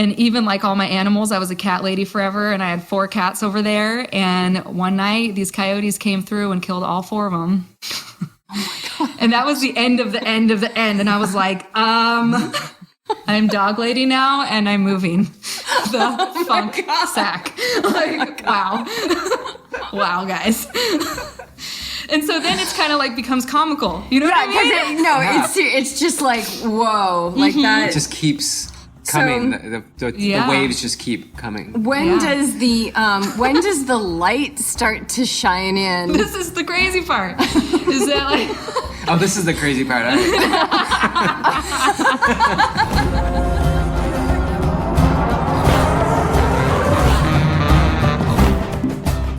And even like all my animals, I was a cat lady forever, and I had 4 cats over there. And one night, these coyotes came through and killed all 4 of them. Oh my God. And that was the end of the end of the end. And I was like, I'm dog lady now, and I'm moving the funk sack. Like, wow. Wow, guys. And so then it's kind of like becomes comical. You know what I mean? It's just like, whoa. Like that. It just keeps coming. The waves just keep coming. When does the light start to shine in? This is the crazy part. Is that like... Oh, this is the crazy part.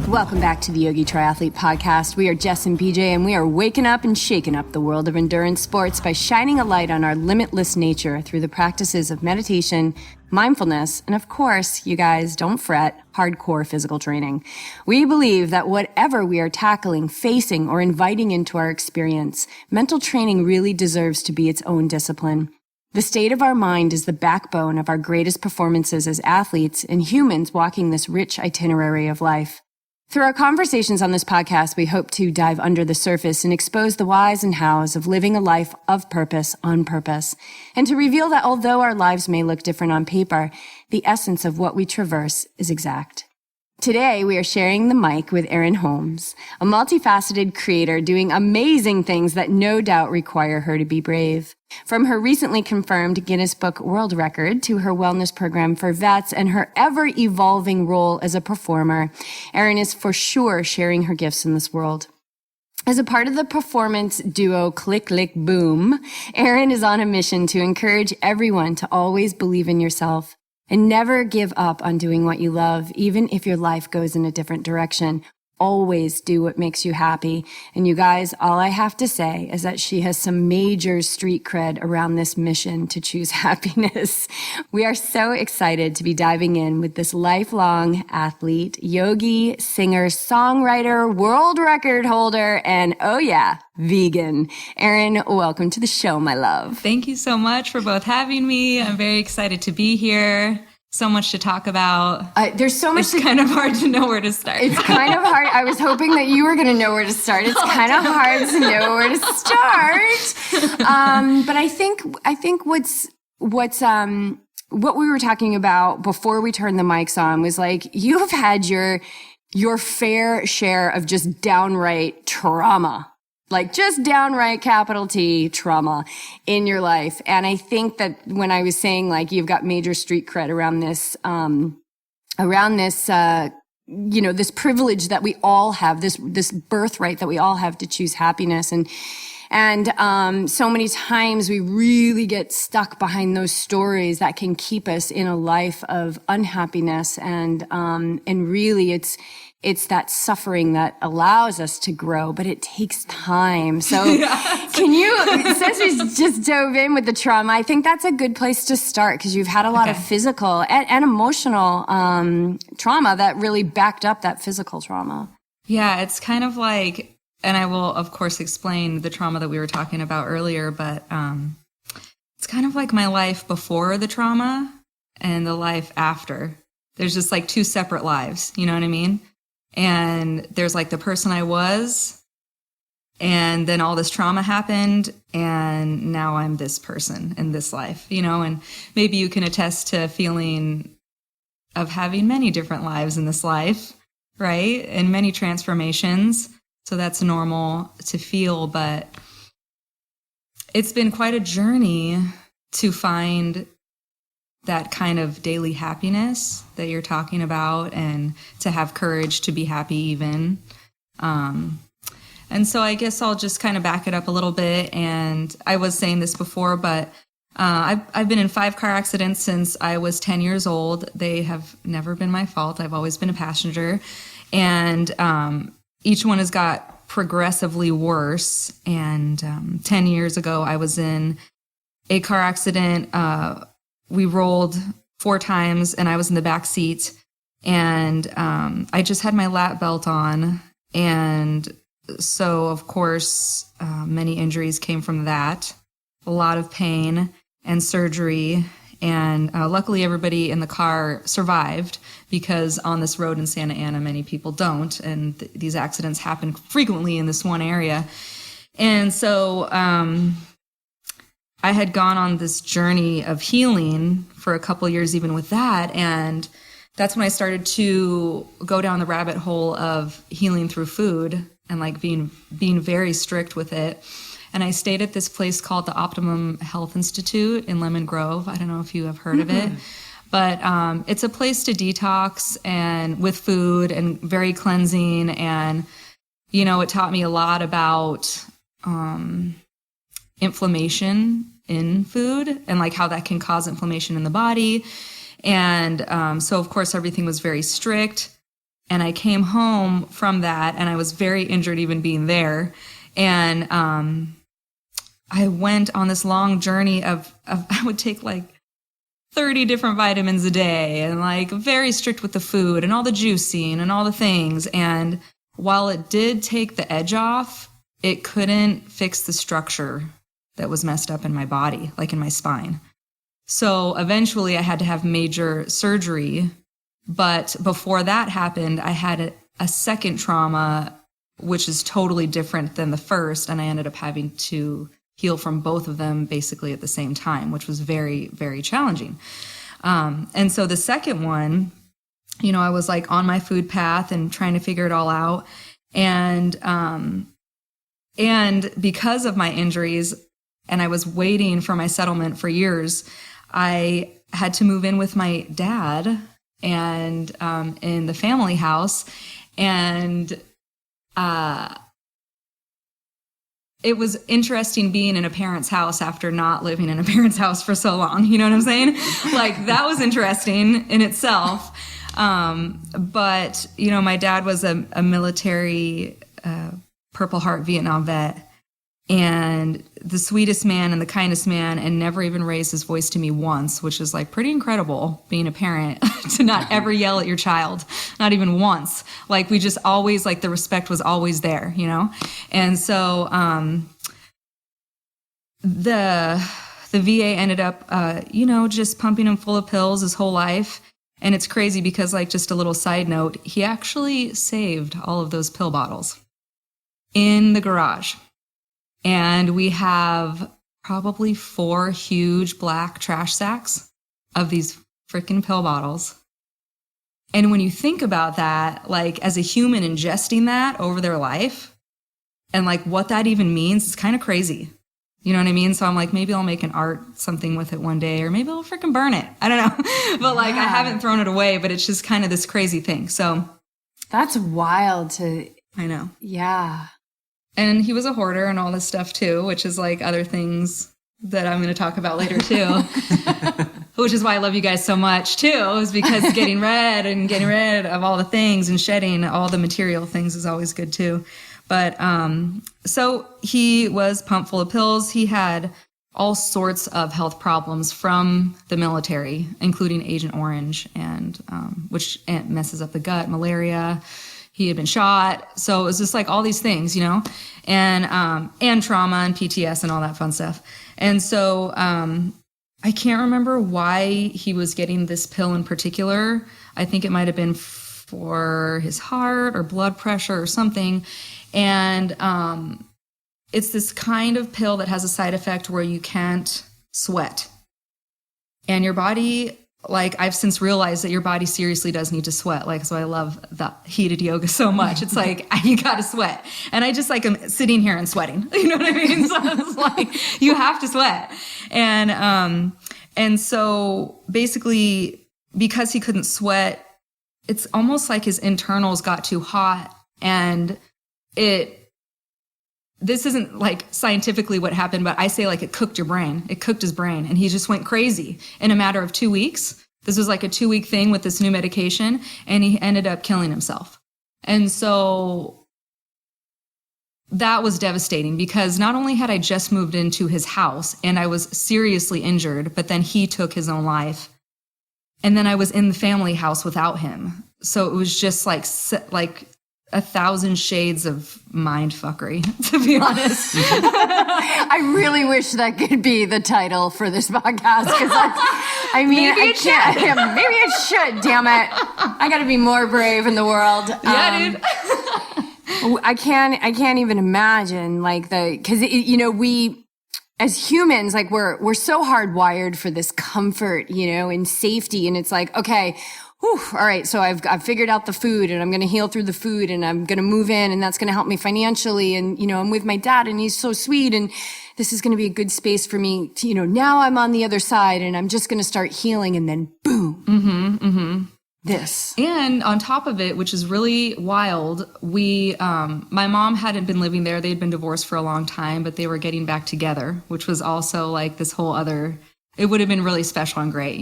Welcome back to the Yogi Triathlete Podcast. We are Jess and BJ, and we are waking up and shaking up the world of endurance sports by shining a light on our limitless nature through the practices of meditation, mindfulness, and of course, you guys, don't fret, hardcore physical training. We believe that whatever we are tackling, facing, or inviting into our experience, mental training really deserves to be its own discipline. The state of our mind is the backbone of our greatest performances as athletes and humans walking this rich itinerary of life. Through our conversations on this podcast, we hope to dive under the surface and expose the whys and hows of living a life of purpose on purpose, and to reveal that although our lives may look different on paper, the essence of what we traverse is exact. Today, we are sharing the mic with Erin Holmes, a multifaceted creator doing amazing things that no doubt require her to be brave. From her recently confirmed Guinness Book World Record to her wellness program for vets and her ever-evolving role as a performer, Erin is for sure sharing her gifts in this world. As a part of the performance duo ClicKlickBoom, Erin is on a mission to encourage everyone to always believe in yourself and never give up on doing what you love, even if your life goes in a different direction. Always do what makes you happy. And you guys, all I have to say is that she has some major street cred around this mission to choose happiness. We are so excited to be diving in with this lifelong athlete, yogi, singer, songwriter, world record holder, and oh yeah, vegan. Erin, welcome to the show, my love. Thank you so much for both having me. I'm very excited to be here. So much to talk about. There's so much. It's kind of hard to know where to start. It's kind of hard. I was hoping that you were going to know where to start. It's kind of hard to know where to start. But I think what we were talking about before we turned the mics on was like, you have had your fair share of just downright trauma. Like just downright capital T trauma in your life. And I think that when I was saying like you've got major street cred around this, this privilege that we all have, this birthright that we all have to choose happiness. And so many times we really get stuck behind those stories that can keep us in a life of unhappiness. And really it's that suffering that allows us to grow, but it takes time. So can you, since we just dove in with the trauma, I think that's a good place to start because you've had a lot of physical and emotional trauma that really backed up that physical trauma. Yeah, it's kind of like, and I will, of course, explain the trauma that we were talking about earlier, but it's kind of like my life before the trauma and the life after. There's just like 2 separate lives, you know what I mean? And there's like the person I was, and then all this trauma happened, and now I'm this person in this life, you know, and maybe you can attest to a feeling of having many different lives in this life, right? And many transformations. So that's normal to feel, but it's been quite a journey to find that kind of daily happiness that you're talking about, and to have courage to be happy even. And so I guess I'll just kind of back it up a little bit. And I was saying this before, but I've been in 5 car accidents since I was 10 years old. They have never been my fault. I've always been a passenger. And each one has got progressively worse. And 10 years ago, I was in a car accident. We rolled 4 times and I was in the back seat, and I just had my lap belt on. And so, of course, many injuries came from that, a lot of pain and surgery. And luckily everybody in the car survived, because on this road in Santa Ana, many people don't. And these accidents happen frequently in this one area. And so I had gone on this journey of healing for a couple years, even with that. And that's when I started to go down the rabbit hole of healing through food and like being very strict with it. And I stayed at this place called the Optimum Health Institute in Lemon Grove. I don't know if you have heard of it, but it's a place to detox and with food and very cleansing. And, you know, it taught me a lot about inflammation in food and like how that can cause inflammation in the body. And so, of course, everything was very strict. And I came home from that, and I was very injured even being there. And I went on this long journey of I would take like 30 different vitamins a day and like very strict with the food and all the juicing and all the things. And while it did take the edge off, it couldn't fix the structure that was messed up in my body, like in my spine. So eventually I had to have major surgery. But before that happened, I had a second trauma, which is totally different than the first. And I ended up having to heal from both of them basically at the same time, which was very, very challenging. And so the second one, you know, I was like on my food path and trying to figure it all out. And because of my injuries, and I was waiting for my settlement for years, I had to move in with my dad and in the family house. And it was interesting being in a parent's house after not living in a parent's house for so long. You know what I'm saying? Like, that was interesting in itself. But, you know, my dad was a military Purple Heart Vietnam vet, and the sweetest man and the kindest man, and never even raised his voice to me once, which is like pretty incredible being a parent to not ever yell at your child, not even once. Like, we just always, like, the respect was always there, you know? And so the VA ended up, you know, just pumping him full of pills his whole life. And it's crazy because, like, just a little side note, he actually saved all of those pill bottles in the garage. And we have probably 4 huge black trash sacks of these freaking pill bottles. And when you think about that, like, as a human ingesting that over their life and like what that even means, it's kind of crazy. You know what I mean? So I'm like, maybe I'll make an art something with it one day, or maybe I'll freaking burn it. I don't know. But like, I haven't thrown it away, but it's just kind of this crazy thing. So that's wild to... I know. Yeah. And he was a hoarder and all this stuff too, which is like other things that I'm going to talk about later too. Which is why I love you guys so much too, is because getting rid of all the things and shedding all the material things is always good too. But so he was pumped full of pills. He had all sorts of health problems from the military, including Agent Orange, and which messes up the gut, malaria. He had been shot. So it was just like all these things, you know, and trauma and PTS and all that fun stuff. And so I can't remember why he was getting this pill in particular. I think it might have been for his heart or blood pressure or something. And it's this kind of pill that has a side effect where you can't sweat. And your body... Like, I've since realized that your body seriously does need to sweat. Like, so I love the heated yoga so much. It's like, you gotta sweat. And I just like am sitting here and sweating. You know what I mean? So it's like, you have to sweat. And so basically, because he couldn't sweat, it's almost like his internals got too hot, and this isn't like scientifically what happened, but I say like it cooked your brain. It cooked his brain, and he just went crazy in a matter of 2 weeks. This was like a 2-week thing with this new medication, and he ended up killing himself. And so that was devastating, because not only had I just moved into his house and I was seriously injured, but then he took his own life. And then I was in the family house without him. So it was just like 1,000 shades of mind fuckery, to be honest. I really wish that could be the title for this podcast, because I mean, maybe it can't. Yeah, maybe it should. Damn it! I got to be more brave in the world. Yeah, dude. I can't even imagine because we as humans, like we're so hardwired for this comfort, and safety, and it's like, okay. Whew, all right, so I've figured out the food, and I'm going to heal through the food, and I'm going to move in, and that's going to help me financially, and I'm with my dad, and he's so sweet, and this is going to be a good space for me to, now I'm on the other side, and I'm just going to start healing, and then boom, this. And on top of it, which is really wild, my mom hadn't been living there; they'd been divorced for a long time, but they were getting back together, which was also like this whole other. It would have been really special and great,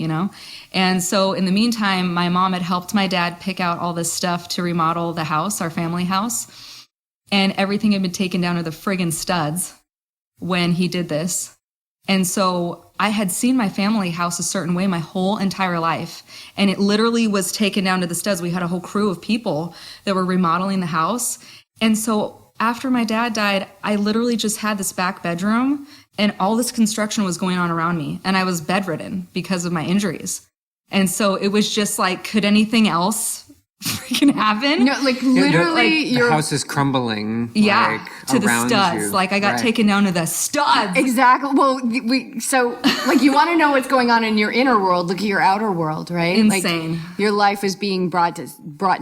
And so in the meantime, my mom had helped my dad pick out all this stuff to remodel the house, our family house. And everything had been taken down to the friggin' studs when he did this. And so I had seen my family house a certain way my whole entire life. And it literally was taken down to the studs. We had a whole crew of people that were remodeling the house. And so after my dad died, I literally just had this back bedroom. And all this construction was going on around me. And I was bedridden because of my injuries. And so it was just like, could anything else freaking happen? No, like literally the house is crumbling. Yeah, to the studs. You. Like I got taken down to the studs. Exactly. Well, you want to know what's going on in your inner world, look at your outer world, right? Insane. Like, your life is being brought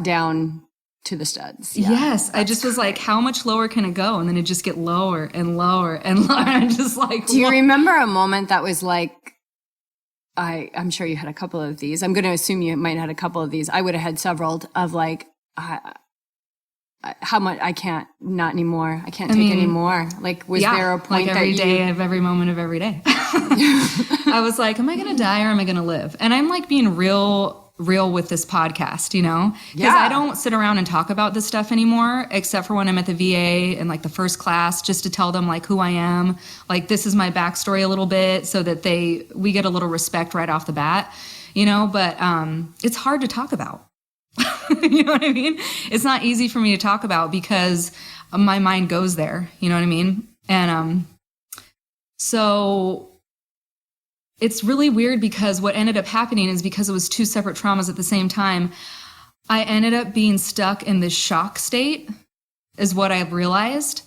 down to the studs. Yeah, yes. I just was like, how much lower can it go? And then it just get lower and lower and lower. And just like, do you remember a moment that was like, I'm sure you had a couple of these. I'm going to assume you might have had a couple of these. I would have had several of like, how much I can't, not anymore. I can't take any more. Like, was there a point like every day of every moment of every day? I was like, am I going to die or am I going to live? And I'm like being real with this podcast, because I don't sit around and talk about this stuff anymore, except for when I'm at the VA and like the first class, just to tell them like who I am, like this is my backstory a little bit, so that we get a little respect right off the bat, but it's hard to talk about. You know what I mean? It's not easy for me to talk about because my mind goes there, you know what I mean? And so it's really weird because what ended up happening is because it was two separate traumas at the same time, I ended up being stuck in this shock state is what I realized.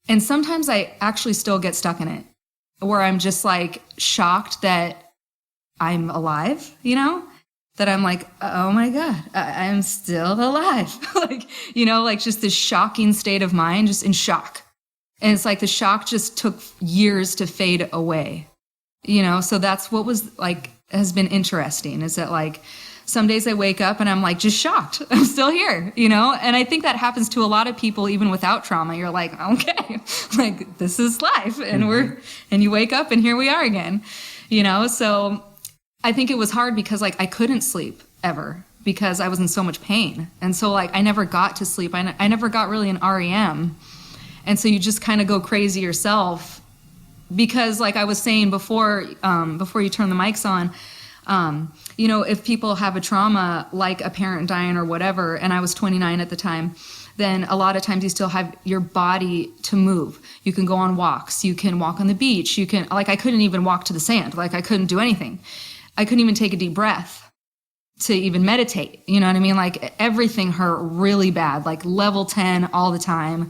And sometimes I actually still get stuck in it, where I'm just like shocked that I'm alive, that I'm like, oh my God, I'm still alive. like just this shocking state of mind, just in shock. And it's like the shock just took years to fade away. So that's what was like, has been interesting, is that like some days I wake up and I'm like just shocked. I'm still here, and I think that happens to a lot of people even without trauma. You're like, okay, like this is life, and and you wake up and here we are again, so I think it was hard because like I couldn't sleep ever because I was in so much pain. And so like I never got to sleep. I never got really an REM. And so you just kind of go crazy yourself. Because like I was saying before you turn the mics on, if people have a trauma like a parent dying or whatever, and I was 29 at the time, then a lot of times you still have your body to move. You can go on walks. You can walk on the beach. You can, like I couldn't even walk to the sand. Like I couldn't do anything. I couldn't even take a deep breath to even meditate. You know what I mean? Like everything hurt really bad, like level 10 all the time.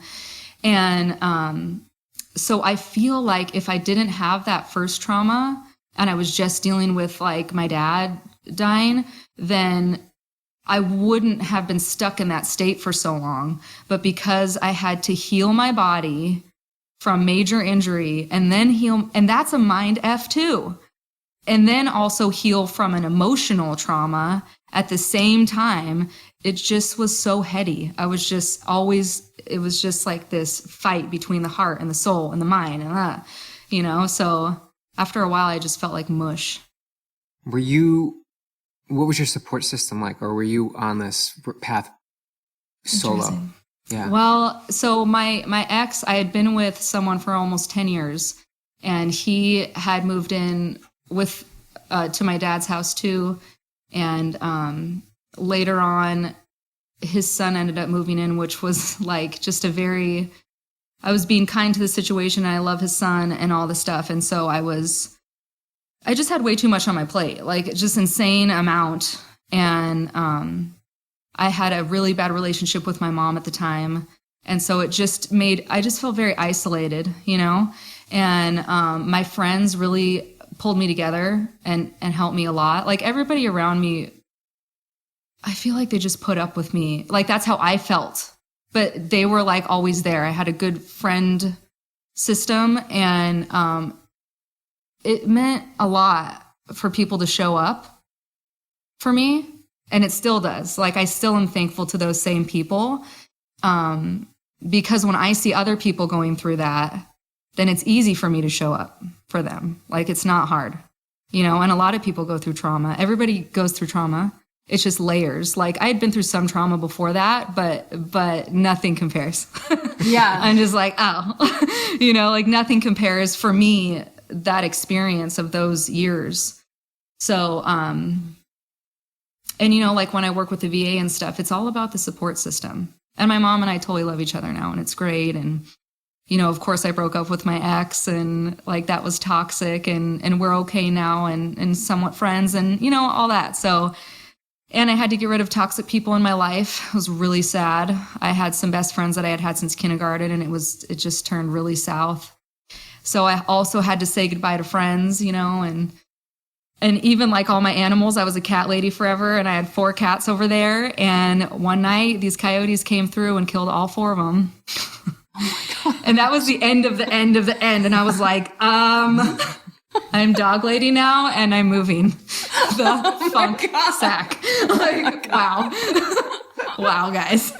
And, so I feel like if I didn't have that first trauma and I was just dealing with like my dad dying, then I wouldn't have been stuck in that state for so long. But because I had to heal my body from major injury and then heal, and that's a mind F too. And then also heal from an emotional trauma at the same time, it just was so heady. I was just always, it was just like this fight between the heart and the soul and the mind and that, so after a while I just felt like mush. What was your support system like, or were you on this path solo? Yeah. Well, so my ex, I had been with someone for almost 10 years and he had moved in with, to my dad's house too. And, later on, his son ended up moving in, which was like just I was being kind to the situation. And I love his son and all the stuff. And so I just had way too much on my plate, like just insane amount. And I had a really bad relationship with my mom at the time. And so I just felt very isolated, you know? And my friends really pulled me together and helped me a lot. Like everybody around me, I feel like they just put up with me. Like that's how I felt. But they were like always there. I had a good friend system, and it meant a lot for people to show up for me. And it still does. Like I still am thankful to those same people. Because when I see other people going through that, then it's easy for me to show up for them. Like it's not hard, you know, and a lot of people go through trauma. Everybody goes through trauma. It's just layers. Like I had been through some trauma before that, but nothing compares. Yeah. I'm just like, oh, you know, like nothing compares for me, that experience of those years. So, and you know, like when I work with the VA and stuff, it's all about the support system. And my mom and I totally love each other now, and it's great. And, you know, of course I broke up with my ex, and like that was toxic, and we're okay now and somewhat friends and, you know, all that. So, and I had to get rid of toxic people in my life. It was really sad. I had some best friends that I had had since kindergarten, and it just turned really south. So I also had to say goodbye to friends, you know, and even like all my animals. I was a cat lady forever, and I had 4 cats over there. And one night these coyotes came through and killed all 4 of them. Oh my God. And that was the end of the end of the end. And I was like, I'm dog lady now, and I'm moving the funk sack. Like, wow. Wow, guys.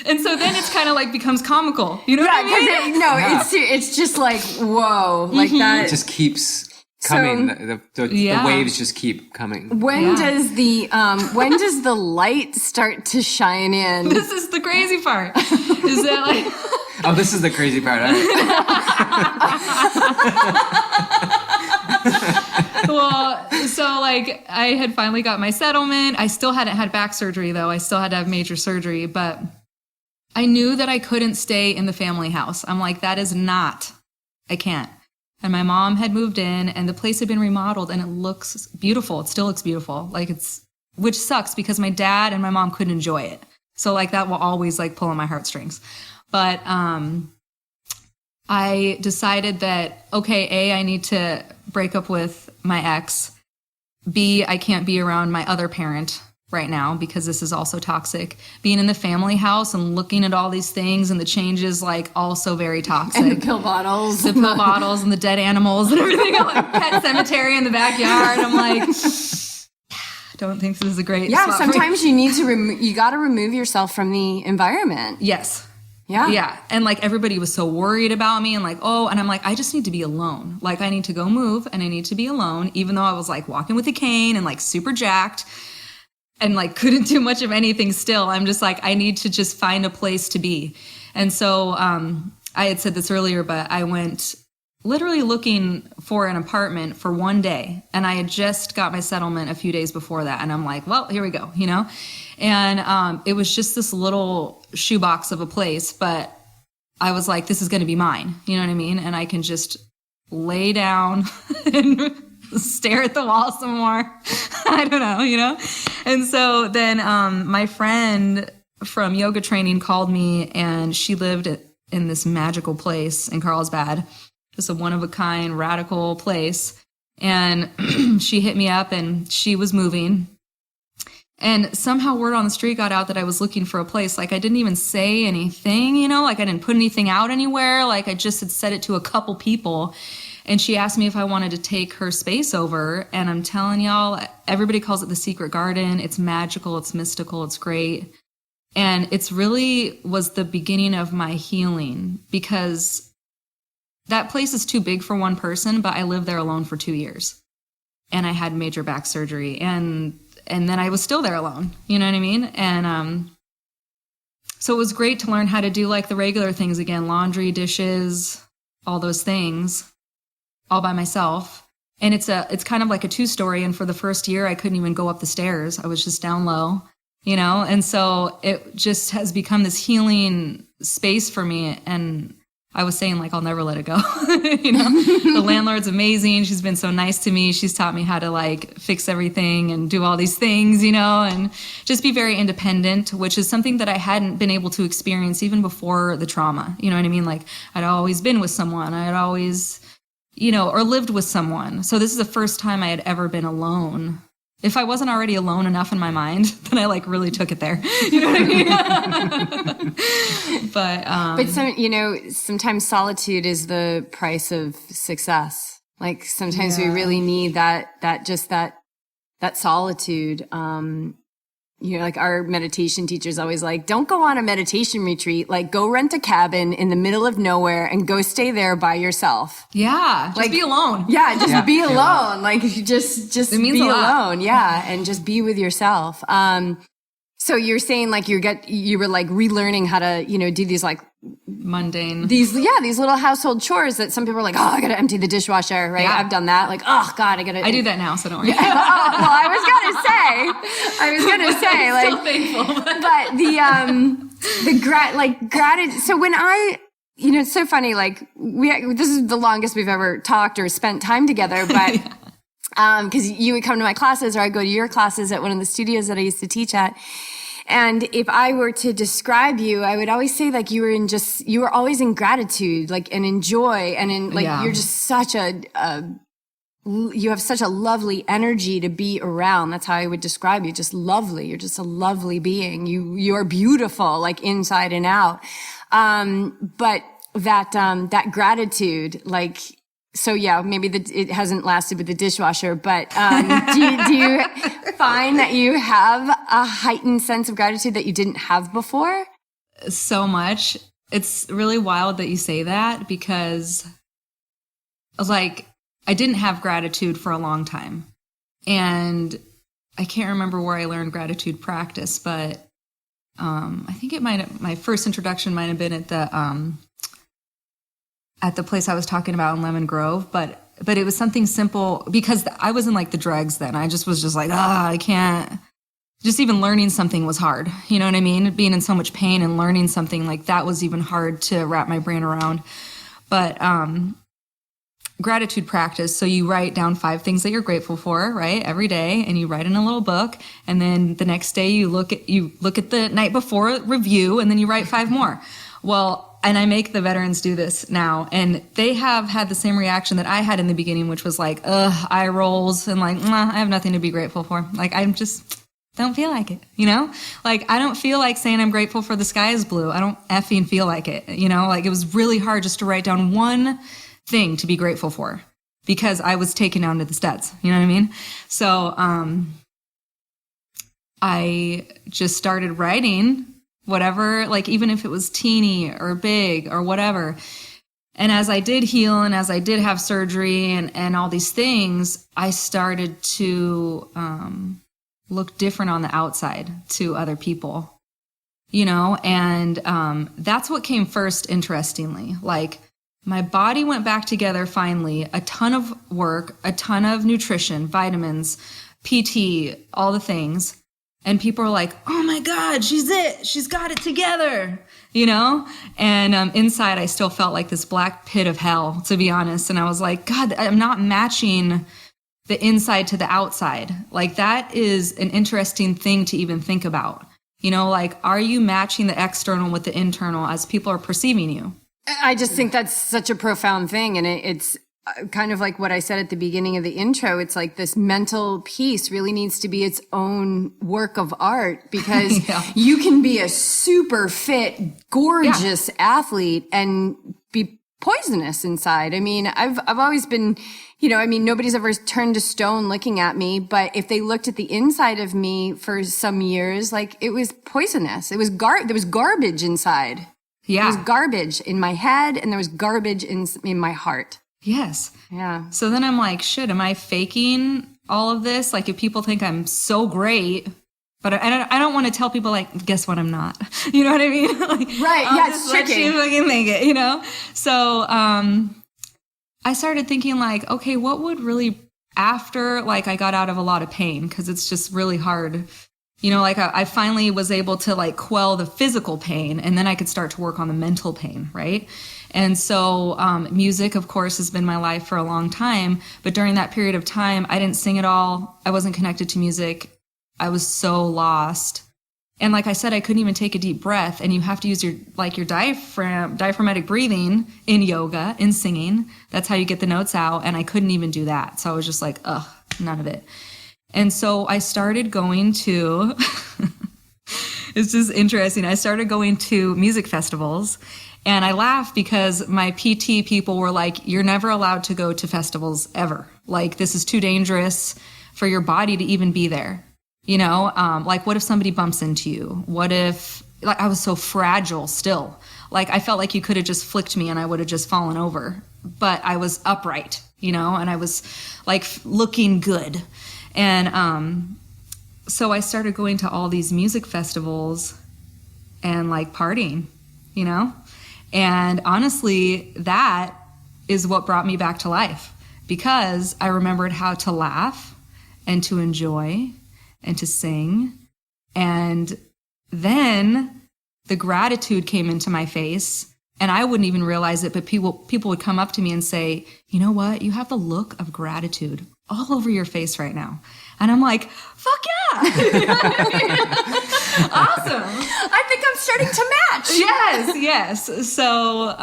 And so then it's kind of like becomes comical. You know what I mean? It's just like, whoa. Like that. It just keeps coming. The waves just keep coming. When does the light start to shine in? This is the crazy part. Is that like... Oh, this is the crazy part. Well, so like I had finally got my settlement. I still hadn't had back surgery though. I still had to have major surgery, but I knew that I couldn't stay in the family house. I'm like, I can't. And my mom had moved in, and the place had been remodeled, and it looks beautiful. It still looks beautiful. Like which sucks because my dad and my mom couldn't enjoy it. So like that will always like pull on my heartstrings. But I decided that, okay, A, I need to break up with my ex. B, I can't be around my other parent right now because this is also toxic. Being in the family house and looking at all these things and the changes, like also very toxic. And the pill bottles. The pill bottles and the dead animals and everything. Like pet cemetery in the backyard. I'm like, I don't think this is a great spot sometimes you need to you got to remove yourself from the environment. Yes. Yeah. Yeah. And like everybody was so worried about me and like, oh, and I'm like, I just need to be alone. Like I need to go move and I need to be alone, even though I was like walking with a cane and like super jacked and like couldn't do much of anything still. I'm just like, I need to just find a place to be. And so I had said this earlier, but I went literally looking for an apartment for one day. And I had just got my settlement a few days before that. And I'm like, well, here we go, you know? And it was just this little shoebox of a place, but I was like, this is going to be mine. You know what I mean? And I can just lay down and stare at the wall some more. I don't know, you know? And so then my friend from yoga training called me, and she lived in this magical place in Carlsbad. Just a one-of-a-kind, radical place. And she hit me up, and she was moving. And somehow word on the street got out that I was looking for a place. Like, I didn't even say anything, you know? Like, I didn't put anything out anywhere. Like, I just had said it to a couple people. And she asked me if I wanted to take her space over. And I'm telling y'all, everybody calls it the secret garden. It's magical. It's mystical. It's great. And it's really was the beginning of my healing, because that place is too big for one person, but I lived there alone for 2 years. And I had major back surgery. And then I was still there alone. You know what I mean? And so it was great to learn how to do like the regular things again, laundry, dishes, all those things, all by myself. And it's kind of like a 2-story. And for the first year, I couldn't even go up the stairs. I was just down low. you know? And so it just has become this healing space for me. And I was saying, like, I'll never let it go. You know, the landlord's amazing. She's been so nice to me. She's taught me how to like fix everything and do all these things, you know, and just be very independent, which is something that I hadn't been able to experience even before the trauma. You know what I mean? Like, I'd always been with someone. I'd always, you know, or lived with someone. So this is the first time I had ever been alone. If I wasn't already alone enough in my mind, then I like really took it there. You know what I mean? But some, you know, sometimes solitude is the price of success. Like sometimes we really need that solitude. You know, like our meditation teacher's always like, don't go on a meditation retreat. Like, go rent a cabin in the middle of nowhere and go stay there by yourself. Yeah, just be alone. Yeah, just be alone. Like, just be alone. Yeah, and just be with yourself. So you're saying like you were like relearning how to, you know, do these like mundane, these little household chores that some people are like, oh, I gotta empty the dishwasher, right? Yeah. I've done that. Like, oh God, I do that now, so don't worry. Yeah. Well, I was gonna say, like, so thankful. But the gratitude. So when you know, it's so funny. Like this is the longest we've ever talked or spent time together, but. Cause you would come to my classes or I'd go to your classes at one of the studios that I used to teach at. And if I were to describe you, I would always say like you were always in gratitude, like, and in joy and in like, you're just such you have such a lovely energy to be around. That's how I would describe you. Just lovely. You're just a lovely being. You are beautiful, like inside and out. But that gratitude, like, so yeah, maybe it hasn't lasted with the dishwasher, but do you find that you have a heightened sense of gratitude that you didn't have before? So much. It's really wild that you say that because like I didn't have gratitude for a long time. And I can't remember where I learned gratitude practice, but I think my first introduction might have been at the place I was talking about in Lemon Grove, but it was something simple because I was in like the dregs then. I just was just like, I can't. Just even learning something was hard. You know what I mean? Being in so much pain and learning something like that was even hard to wrap my brain around. But gratitude practice. So you write down 5 things that you're grateful for, right? Every day, and you write in a little book. And then the next day you look at the night before review, and then you write 5 more. Well, and I make the veterans do this now, and they have had the same reaction that I had in the beginning, which was like, eye rolls, and like, I have nothing to be grateful for. Like, I just don't feel like it, you know? Like, I don't feel like saying I'm grateful for the sky is blue. I don't effing feel like it, you know? Like, it was really hard just to write down one thing to be grateful for because I was taken down to the studs, you know what I mean? So, I just started writing whatever, like even if it was teeny or big or whatever. And as I did heal and as I did have surgery and all these things, I started to look different on the outside to other people, you know, and that's what came first, interestingly. Like my body went back together finally, a ton of work, a ton of nutrition, vitamins, PT, all the things. And people are like, oh my God, she's got it together, you know? And inside, I still felt like this black pit of hell, to be honest. And I was like, God, I'm not matching the inside to the outside. Like, that is an interesting thing to even think about. You know, like, are you matching the external with the internal as people are perceiving you? I just think that's such a profound thing. And it's kind of like what I said at the beginning of the intro. It's like this mental piece really needs to be its own work of art because you can be a super fit, gorgeous athlete and be poisonous inside. I mean, I've always been, you know, I mean, nobody's ever turned to stone looking at me, but if they looked at the inside of me for some years, like it was poisonous. It was there was garbage inside. Yeah. There was garbage in my head and there was garbage in my heart. Yes. Yeah. So then I'm like, shit, am I faking all of this? Like, if people think I'm so great, but I don't want to tell people, like, guess what, I'm not. You know what I mean? Like, right. I'll yeah, just it's let tricky. you fucking make it, you know? So I started thinking, like, okay, what would really, after, like, I got out of a lot of pain, because it's just really hard, like I finally was able to like quell the physical pain, and then I could start to work on the mental pain, right? And so music, of course, has been my life for a long time. But during that period of time, I didn't sing at all. I wasn't connected to music. I was so lost. And like I said, I couldn't even take a deep breath. And you have to use your diaphragmatic breathing in yoga, in singing. That's how you get the notes out. And I couldn't even do that. So I was just like, ugh, none of it. And so I started going to, it's just interesting. I started going to music festivals. And I laugh because my PT people were like, you're never allowed to go to festivals ever. Like, this is too dangerous for your body to even be there. Like, what if somebody bumps into you? What if, like, I was so fragile still. Like, I felt like you could have just flicked me and I would have just fallen over. But I was upright, and I was like looking good. And so I started going to all these music festivals and like partying, And honestly, that is what brought me back to life, because I remembered how to laugh and to enjoy and to sing. And then the gratitude came into my face, and I wouldn't even realize it, but people would come up to me and say, you know what? You have the look of gratitude all over your face right now. And I'm like, fuck yeah. Awesome. I think I'm starting to match. Yes. So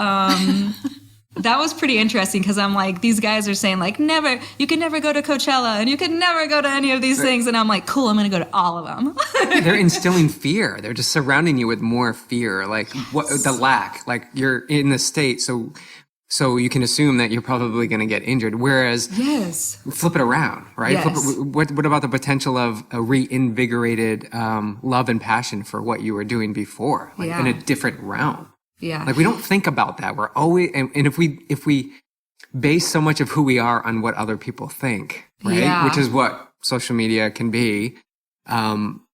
that was pretty interesting, because I'm like, these guys are saying like, you can never go to Coachella and you can never go to any of these things. And I'm like, cool, I'm going to go to all of them. They're instilling fear. They're just surrounding you with more fear. Like what the lack, like you're in the state. So you can assume that you're probably going to get injured. Whereas, flip it around, right? Yes. What about the potential of a reinvigorated love and passion for what you were doing before, like in a different realm? Yeah. Like we don't think about that. We're always, and if we base so much of who we are on what other people think, right? Yeah. Which is what social media can be, then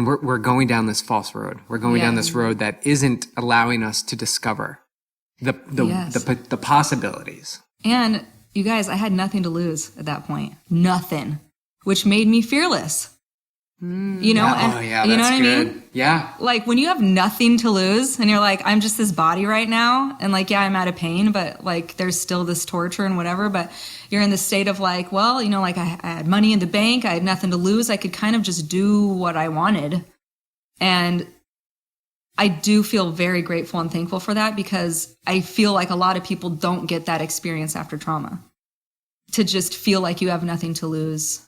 we're going down this false road. We're going down this road that isn't allowing us to discover the possibilities. And you guys, I had nothing to lose at that point. Nothing. Which made me fearless. That's you know what I mean? Yeah. Like when you have nothing to lose and you're like, I'm just this body right now. And like, I'm out of pain, but like there's still this torture and whatever. But you're in the state of like, well, like I had money in the bank. I had nothing to lose. I could kind of just do what I wanted. And I do feel very grateful and thankful for that, because I feel like a lot of people don't get that experience after trauma, to just feel like you have nothing to lose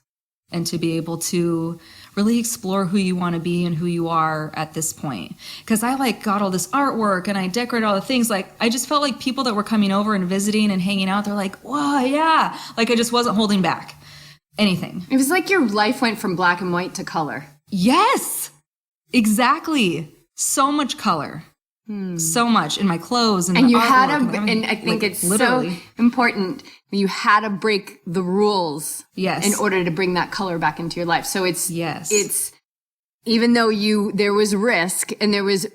and to be able to really explore who you want to be and who you are at this point. Because I like got all this artwork and I decorated all the things. Like I just felt like people that were coming over and visiting and hanging out, they're like, whoa, yeah. Like I just wasn't holding back anything. It was like your life went from black and white to color. Yes, exactly. So much color. So much in my clothes and you artwork had and I think it's literally so important. You had to break the rules in order to bring that color back into your life. So it's even though there was risk and there was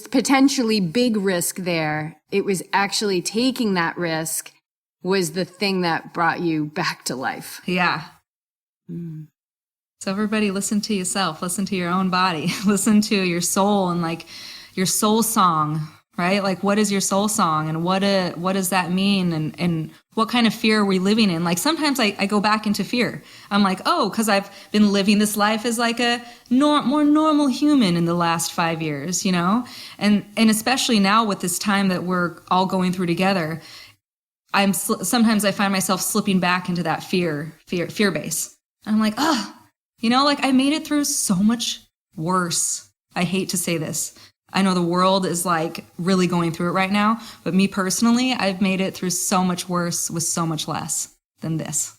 potentially big risk there, it was actually taking that risk was the thing that brought you back to life. Yeah. So everybody listen to yourself, listen to your own body, listen to your soul and like your soul song, right? Like what is your soul song and what does that mean? And what kind of fear are we living in? Like sometimes I go back into fear. I'm like, oh, cause I've been living this life as like a more normal human in the last 5 years, and especially now with this time that we're all going through together, sometimes I find myself slipping back into that fear base. I'm like, like I made it through so much worse. I hate to say this. I know the world is like really going through it right now, but me personally, I've made it through so much worse with so much less than this.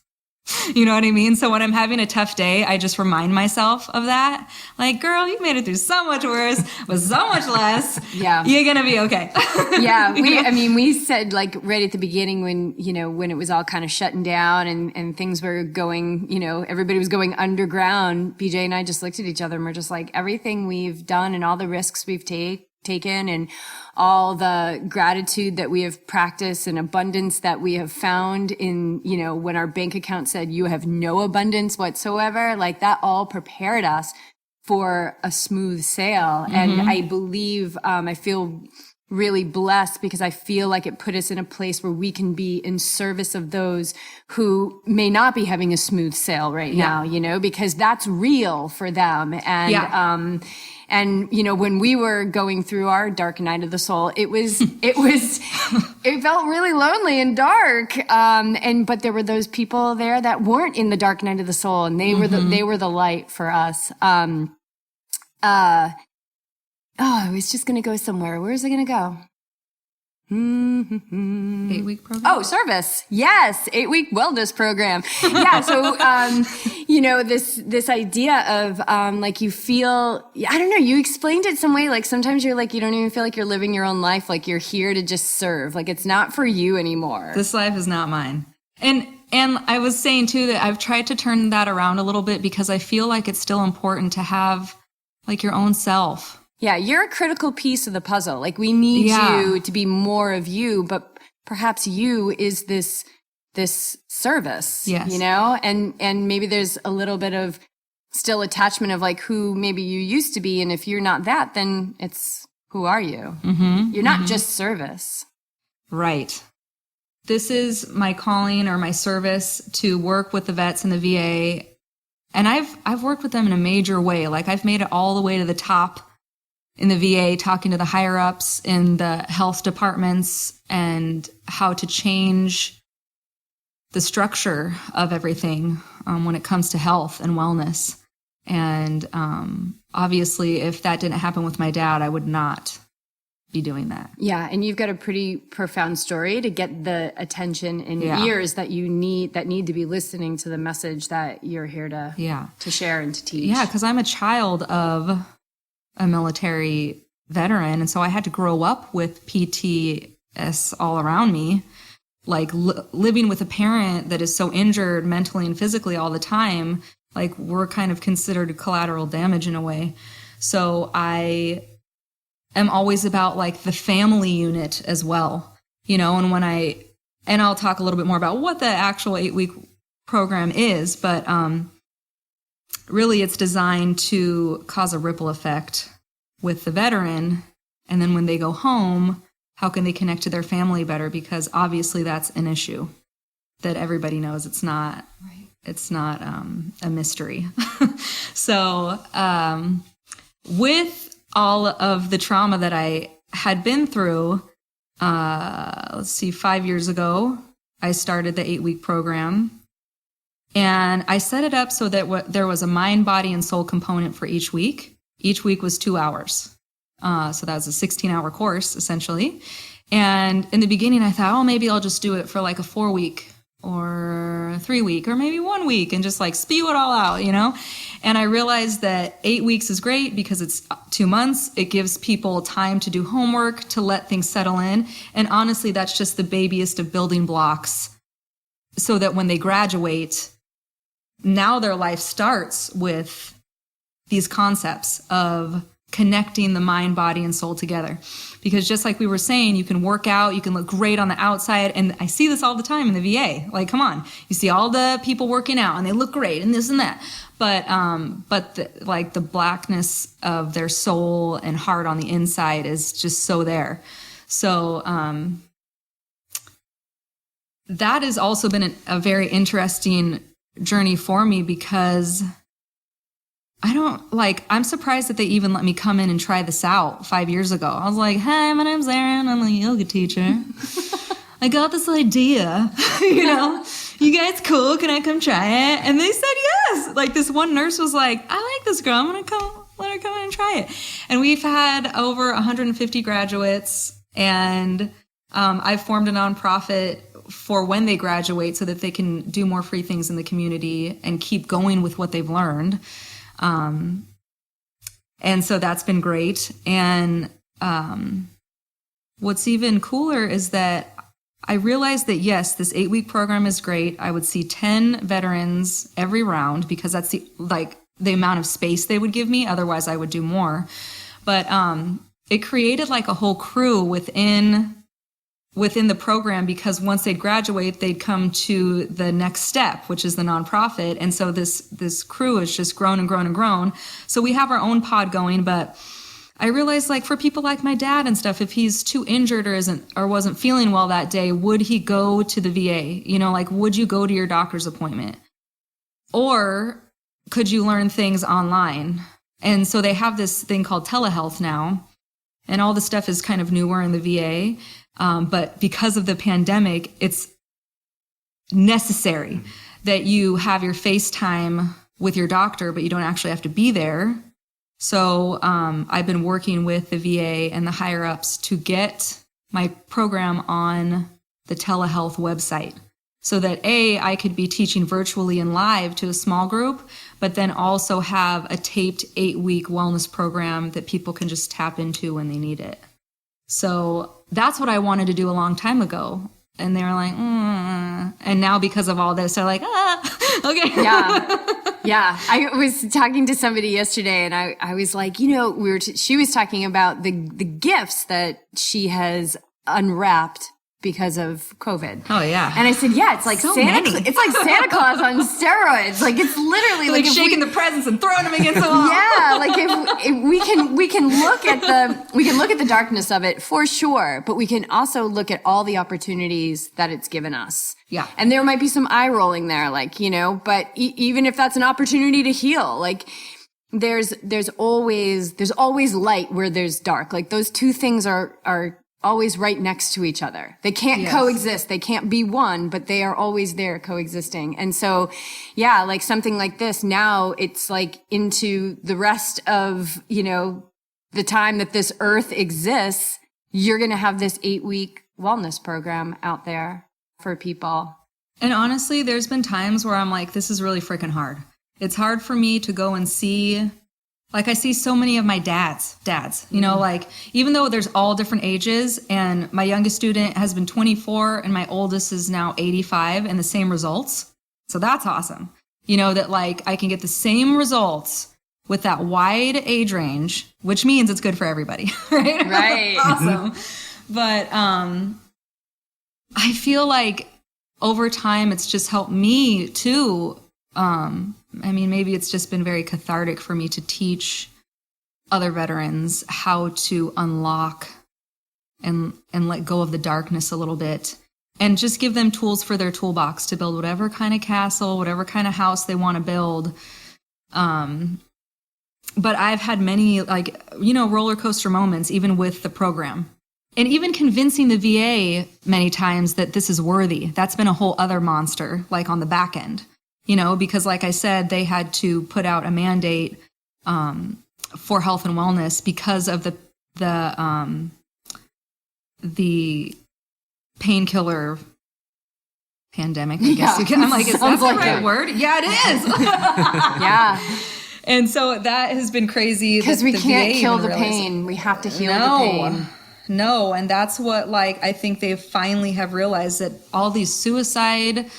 You know what I mean? So when I'm having a tough day, I just remind myself of that. Like, girl, you made it through so much worse with so much less. Yeah. You're going to be okay. Yeah. We said like right at the beginning when it was all kind of shutting down and things were going, everybody was going underground. BJ and I just looked at each other and we're just like, everything we've done and all the risks we've taken and all the gratitude that we have practiced and abundance that we have found in, when our bank account said you have no abundance whatsoever, like that all prepared us for a smooth sail. And I believe, I feel really blessed because I feel like it put us in a place where we can be in service of those who may not be having a smooth sail right now, you know, because that's real for them. And, and, you know, when we were going through our dark night of the soul, it felt really lonely and dark. But there were those people there that weren't in the dark night of the soul, and they were the light for us. I was just going to go somewhere. Where is it going to go? 8-week program? Oh, service. Yes. 8-week wellness program. Yeah. So, you know, this idea of, like you feel, I don't know, you explained it some way. Like sometimes you're like, you don't even feel like you're living your own life. Like you're here to just serve. Like it's not for you anymore. This life is not mine. And I was saying too that I've tried to turn that around a little bit because I feel like it's still important to have like your own self. Yeah, you're a critical piece of the puzzle. Like we need you to be more of you, but perhaps you is this service, you know? And maybe there's a little bit of still attachment of like who maybe you used to be. And if you're not that, then it's who are you? You're not just service. Right. This is my calling or my service to work with the vets in the VA. And I've worked with them in a major way. Like I've made it all the way to the top in the VA, talking to the higher ups in the health departments and how to change the structure of everything when it comes to health and wellness. And obviously, if that didn't happen with my dad, I would not be doing that. Yeah, and you've got a pretty profound story to get the attention and ears that you need, that need to be listening to the message that you're here to share and to teach. Yeah, because I'm a child of a military veteran, and so I had to grow up with PTS all around me, like living with a parent that is so injured mentally and physically all the time. Like we're kind of considered collateral damage in a way. So I am always about like the family unit as well, you know. And I'll talk a little bit more about what the actual 8-week program is, but really it's designed to cause a ripple effect with the veteran. And then when they go home, how can they connect to their family better? Because obviously that's an issue that everybody knows. It's not a mystery. So with all of the trauma that I had been through, 5 years ago, I started the 8-week program. And I set it up so that there was a mind, body, and soul component for each week. Each week was 2 hours. So that was a 16-hour course, essentially. And in the beginning, I thought, maybe I'll just do it for like a 4-week or a 3-week or maybe 1 week and just like spew it all out, you know? And I realized that 8 weeks is great because it's 2 months. It gives people time to do homework, to let things settle in. And honestly, that's just the babiest of building blocks so that when they graduate, now their life starts with these concepts of connecting the mind, body, and soul together. Because just like we were saying, you can work out, you can look great on the outside. And I see this all the time in the VA. Like, come on, you see all the people working out and they look great and this and that. But the blackness of their soul and heart on the inside is just so there. So that has also been a very interesting journey for me because I'm surprised that they even let me come in and try this out 5 years ago. I was like, hey, my name's Erin. I'm a yoga teacher. I got this idea, you know, you guys cool? Can I come try it? And they said yes. Like this one nurse was like, I like this girl. I'm going to let her come in and try it. And we've had over 150 graduates, and I've formed a nonprofit for when they graduate so that they can do more free things in the community and keep going with what they've learned. And so that's been great. And what's even cooler is that I realized that, yes, this 8-week program is great. I would see 10 veterans every round because that's the amount of space they would give me. Otherwise, I would do more. But it created like a whole crew within within the program, because once they'd graduate, they'd come to the next step, which is the nonprofit. And so this crew has just grown and grown and grown. So we have our own pod going, but I realized, like, for people like my dad and stuff, if he's too injured or wasn't feeling well that day, would he go to the VA? You know, like, would you go to your doctor's appointment? Or could you learn things online? And so they have this thing called telehealth now, and all the stuff is kind of newer in the VA. But because of the pandemic, it's necessary that you have your FaceTime with your doctor, but you don't actually have to be there. So I've been working with the VA and the higher ups to get my program on the telehealth website, so that I could be teaching virtually and live to a small group, but then also have a taped 8-week wellness program that people can just tap into when they need it. So that's what I wanted to do a long time ago. And they were like, and now because of all this, they're like, okay. Yeah. I was talking to somebody yesterday, and I was like, you know, she was talking about the gifts that she has unwrapped because of COVID. Oh yeah. And I said, yeah, it's like so it's like Santa Claus on steroids. Like, it's literally like shaking the presents and throwing them against the wall. Yeah, like if we can look at the darkness of it for sure, but we can also look at all the opportunities that it's given us. Yeah. And there might be some eye rolling there, like, you know, but even if that's an opportunity to heal, like, there's always light where there's dark. Like, those two things are always right next to each other. They can't coexist. They can't be one, but they are always there coexisting. And so, yeah, like something like this, now it's like into the rest of, you know, the time that this earth exists, you're going to have this 8-week wellness program out there for people. And honestly, there's been times where I'm like, this is really freaking hard. It's hard for me to go and see. Like, I see so many of my dads, you know, like, even though there's all different ages, and my youngest student has been 24 and my oldest is now 85, and the same results. So that's awesome. You know, that like I can get the same results with that wide age range, which means it's good for everybody. Right. Right. Awesome. But I feel like over time, it's just helped me too. I mean, maybe it's just been very cathartic for me to teach other veterans how to unlock and let go of the darkness a little bit, and just give them tools for their toolbox to build whatever kind of castle, whatever kind of house they want to build. But I've had many, like, you know, roller coaster moments, even with the program, and even convincing the VA many times that this is worthy. That's been a whole other monster, like on the back end. You know, because like I said, they had to put out a mandate for health and wellness because of the painkiller pandemic, I guess. Yeah. I'm like, is that the right word? Yeah, it is. Yeah. And so that has been crazy. Because we can't kill the pain. We have to heal the pain. No, and that's what, like, I think they finally have realized, that all these suicide,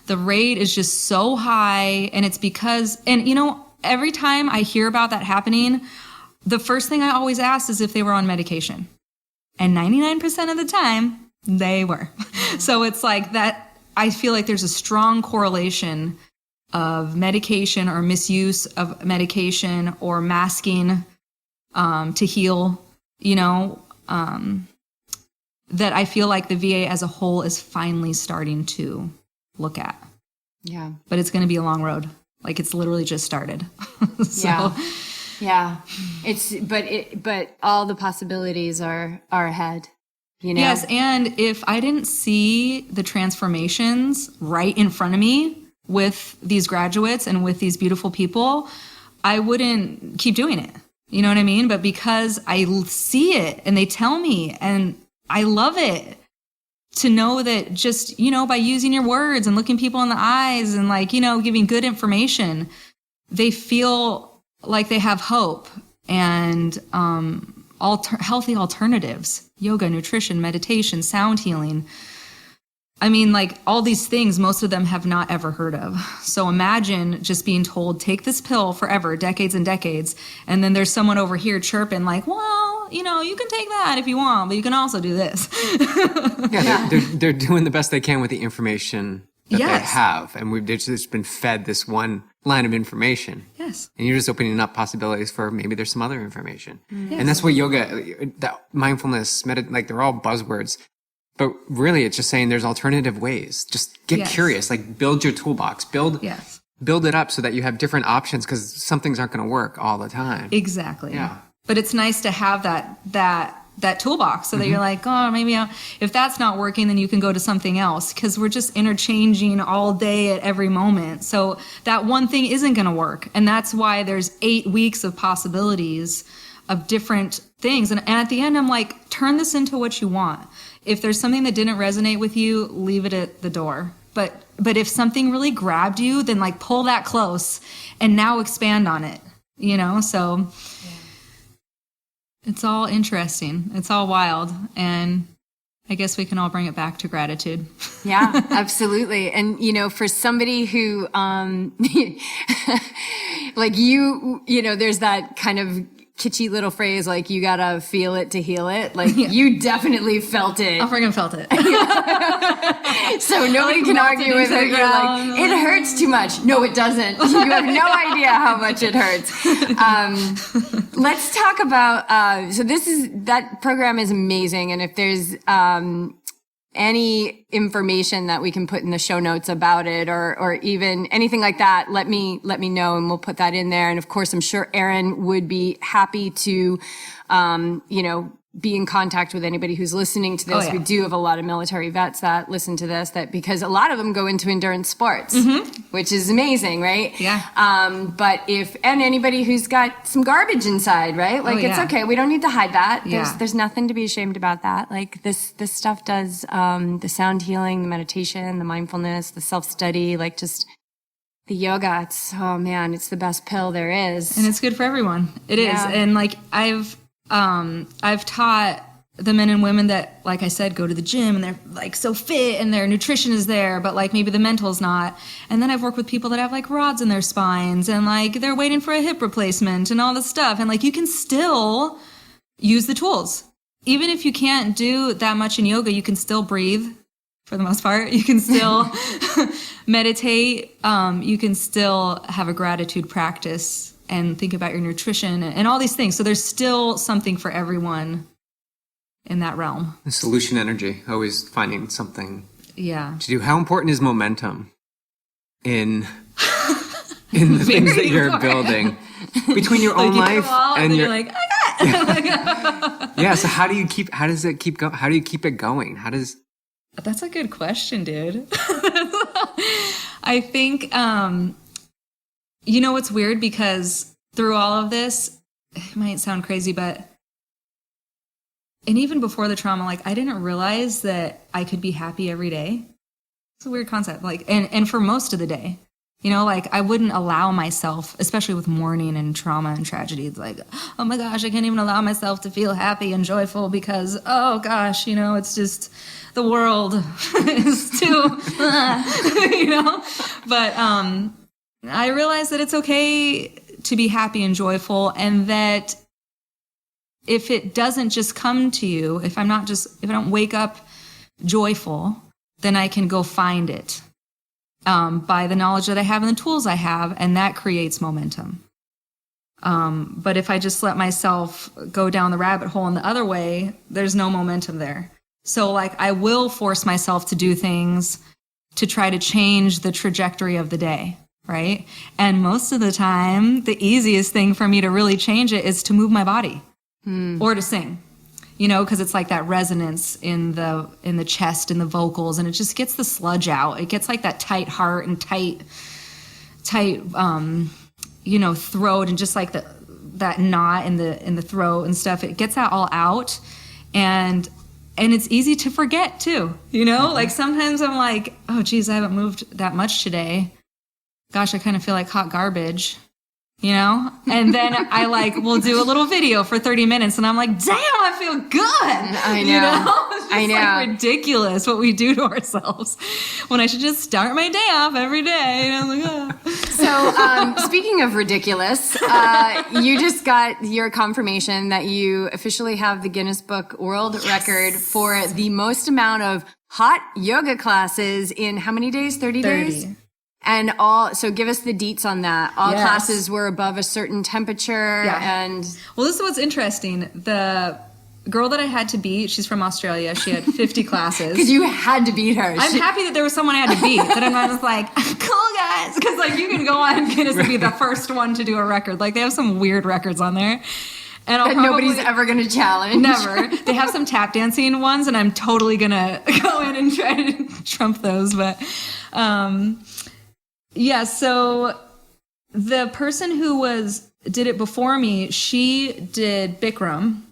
the rate is just so high. And it's because, and you know, every time I hear about that happening, the first thing I always ask is if they were on medication. And 99% of the time, they were. So it's like that, I feel like there's a strong correlation of medication or misuse of medication or masking to heal, you know, that I feel like the VA as a whole is finally starting to look at. Yeah. But it's going to be a long road. Like, it's literally just started. So. Yeah. But all the possibilities are ahead, you know? Yes. And if I didn't see the transformations right in front of me with these graduates and with these beautiful people, I wouldn't keep doing it. You know what I mean? But because I see it and they tell me, and I love it, to know that just, you know, by using your words and looking people in the eyes and, like, you know, giving good information, they feel like they have hope and healthy alternatives, yoga, nutrition, meditation, sound healing. I mean, like, all these things, most of them have not ever heard of. So imagine just being told, take this pill forever, decades and decades. And then there's someone over here chirping like, well, well, you can take that if you want, but you can also do this. They're doing the best they can with the information that they have. And we've just been fed this one line of information. Yes. And you're just opening up possibilities for maybe there's some other information. Yes. And that's what yoga, that mindfulness, like they're all buzzwords. But really, it's just saying there's alternative ways. Just get curious, like build your toolbox, build it up so that you have different options, because some things aren't going to work all the time. Exactly. Yeah. But it's nice to have that toolbox so that you're like, oh, maybe if that's not working, then you can go to something else, because we're just interchanging all day at every moment. So that one thing isn't going to work. And that's why there's 8 weeks of possibilities of different things. And at the end, I'm like, turn this into what you want. If there's something that didn't resonate with you, leave it at the door. But if something really grabbed you, then like pull that close and now expand on it, so it's all interesting. It's all wild. And I guess we can all bring it back to gratitude. Yeah, absolutely. And, for somebody who, like there's that kind of kitschy little phrase, like, you gotta feel it to heal it. Like, you definitely felt it. I freaking felt it. So nobody can argue with it. You're like, it hurts too much. No, it doesn't. You have no idea how much it hurts. Let's talk about, that program is amazing. And if there's, any information that we can put in the show notes about it, or even anything like that, let me know, and we'll put that in there. And of course, I'm sure Erin would be happy to, be in contact with anybody who's listening to this. Oh, yeah. We do have a lot of military vets that listen to this, because a lot of them go into endurance sports, which is amazing, right? Yeah. But and anybody who's got some garbage inside, right? Like, it's okay. We don't need to hide that. There's nothing to be ashamed about that. Like, this stuff does, the sound healing, the meditation, the mindfulness, the self-study, like, just the yoga. It's the best pill there is. And it's good for everyone. It is. And like, I've taught the men and women that, like I said, go to the gym and they're like so fit and their nutrition is there, but like maybe the mental's not. And then I've worked with people that have like rods in their spines and like they're waiting for a hip replacement and all this stuff. And like, you can still use the tools. Even if you can't do that much in yoga, you can still breathe for the most part. You can still meditate. You can still have a gratitude practice and think about your nutrition and all these things. So there's still something for everyone in that realm. The solution energy, always finding something to do. How important is momentum in the things that you're building between your own life and your like, I got So how do you keep it going? That's a good question, dude. I think, it's weird, because through all of this, it might sound crazy, and even before the trauma, like, I didn't realize that I could be happy every day. It's a weird concept. Like, and for most of the day, like, I wouldn't allow myself, especially with mourning and trauma and tragedy. It's like, oh my gosh, I can't even allow myself to feel happy and joyful because, oh gosh, it's just the world is too, but, I realized that it's okay to be happy and joyful, and that if it doesn't just come to you, if I don't wake up joyful, then I can go find it by the knowledge that I have and the tools I have, and that creates momentum. But if I just let myself go down the rabbit hole in the other way, there's no momentum there. So like, I will force myself to do things to try to change the trajectory of the day. Right? And most of the time, the easiest thing for me to really change it is to move my body or to sing, because it's like that resonance in the chest and the vocals, and it just gets the sludge out. It gets like that tight heart and tight, throat, and just like that knot in the throat and stuff. It gets that all out, and it's easy to forget too, Like sometimes I'm like, oh geez, I haven't moved that much today. Gosh, I kind of feel like hot garbage, And then I will do a little video for 30 minutes and I'm like, damn, I feel good. I know. It's just like ridiculous what we do to ourselves when I should just start my day off every day. And I'm like, oh. So, speaking of ridiculous, you just got your confirmation that you officially have the Guinness Book World Record for the most amount of hot yoga classes in how many days? 30 days? And so give us the deets on that. All classes were above a certain temperature. And well, this is what's interesting. The girl that I had to beat, she's from Australia. She had 50 classes. Because you had to beat her. I'm happy that there was someone I had to beat. That I'm not just like, cool guys. Because like you can go on Guinness and be the first one to do a record. Like they have some weird records on there. And nobody's ever going to challenge. Never. They have some tap dancing ones, and I'm totally going to go in and try to trump those. But so the person who did it before me, she did Bikram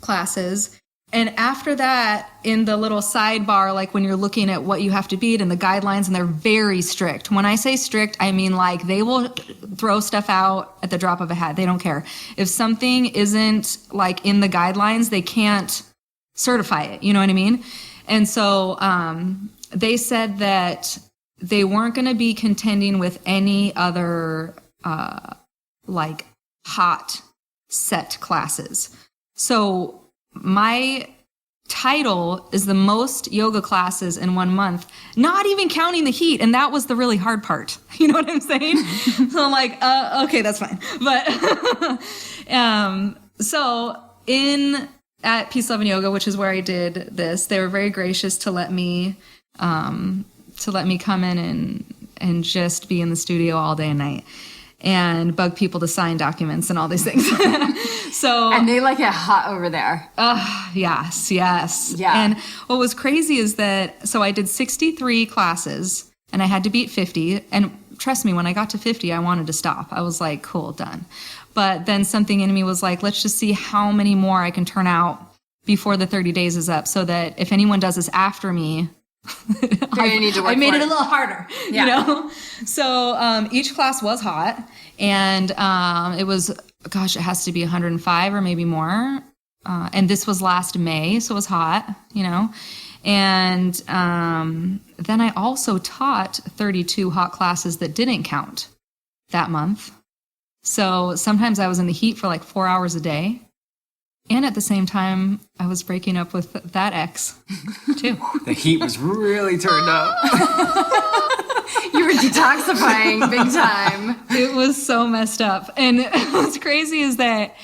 classes. And after that, in the little sidebar, like when you're looking at what you have to beat and the guidelines, and they're very strict. When I say strict, I mean like they will throw stuff out at the drop of a hat. They don't care. If something isn't like in the guidelines, they can't certify it. You know what I mean? And so they said that they weren't going to be contending with any other like hot set classes. So my title is the most yoga classes in 1 month, not even counting the heat. And that was the really hard part. You know what I'm saying? So I'm like, okay, that's fine. But so at Peace, Love, and Yoga, which is where I did this, they were very gracious to let me come in and just be in the studio all day and night and bug people to sign documents and all these things. And they like it hot over there. Yes. Yeah. And what was crazy is that, so I did 63 classes and I had to beat 50. And trust me, when I got to 50, I wanted to stop. I was like, cool, done. But then something in me was like, let's just see how many more I can turn out before the 30 days is up, so that if anyone does this after me, I made it a little harder, you know? So each class was hot, and it was, gosh, it has to be 105 or maybe more. And this was last May, so it was hot, you know? And then I also taught 32 hot classes that didn't count that month. So sometimes I was in the heat for like 4 hours a day. And at the same time, I was breaking up with that ex, too. The heat was really turned up. You were detoxifying big time. It was so messed up. And what's crazy is that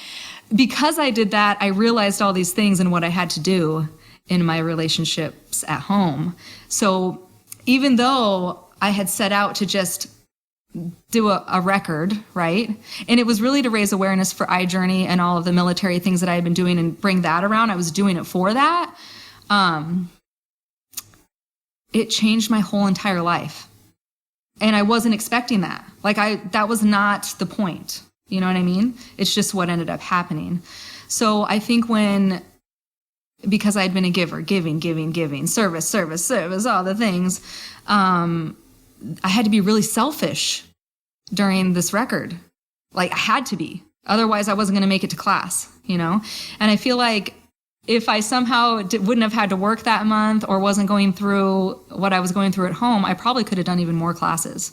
because I did that, I realized all these things and what I had to do in my relationships at home. So even though I had set out to just do a record, right? And it was really to raise awareness for iJourney and all of the military things that I had been doing and bring that around. I was doing it for that. It changed my whole entire life. And I wasn't expecting that. That was not the point. You know what I mean? It's just what ended up happening. So I think because I'd been a giver, giving, service, all the things, I had to be really selfish during this record. Like I had to be. Otherwise I wasn't going to make it to class, you know? And I feel like if I somehow wouldn't have had to work that month or wasn't going through what I was going through at home, I probably could have done even more classes,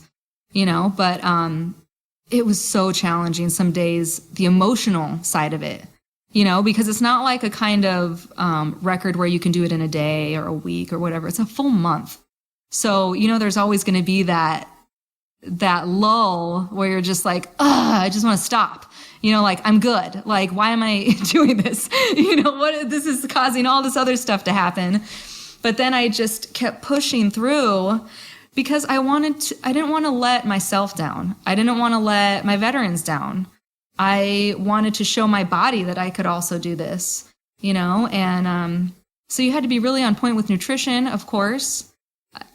you know? But it was so challenging some days, the emotional side of it, you know, because it's not like a kind of record where you can do it in a day or a week or whatever. It's a full month. So, you know, there's always going to be that lull where you're just like, I just want to stop. You know, like, I'm good. Like, why am I doing this? You know, this is causing all this other stuff to happen. But then I just kept pushing through because I didn't want to let myself down. I didn't want to let my veterans down. I wanted to show my body that I could also do this, you know? And so you had to be really on point with nutrition, of course.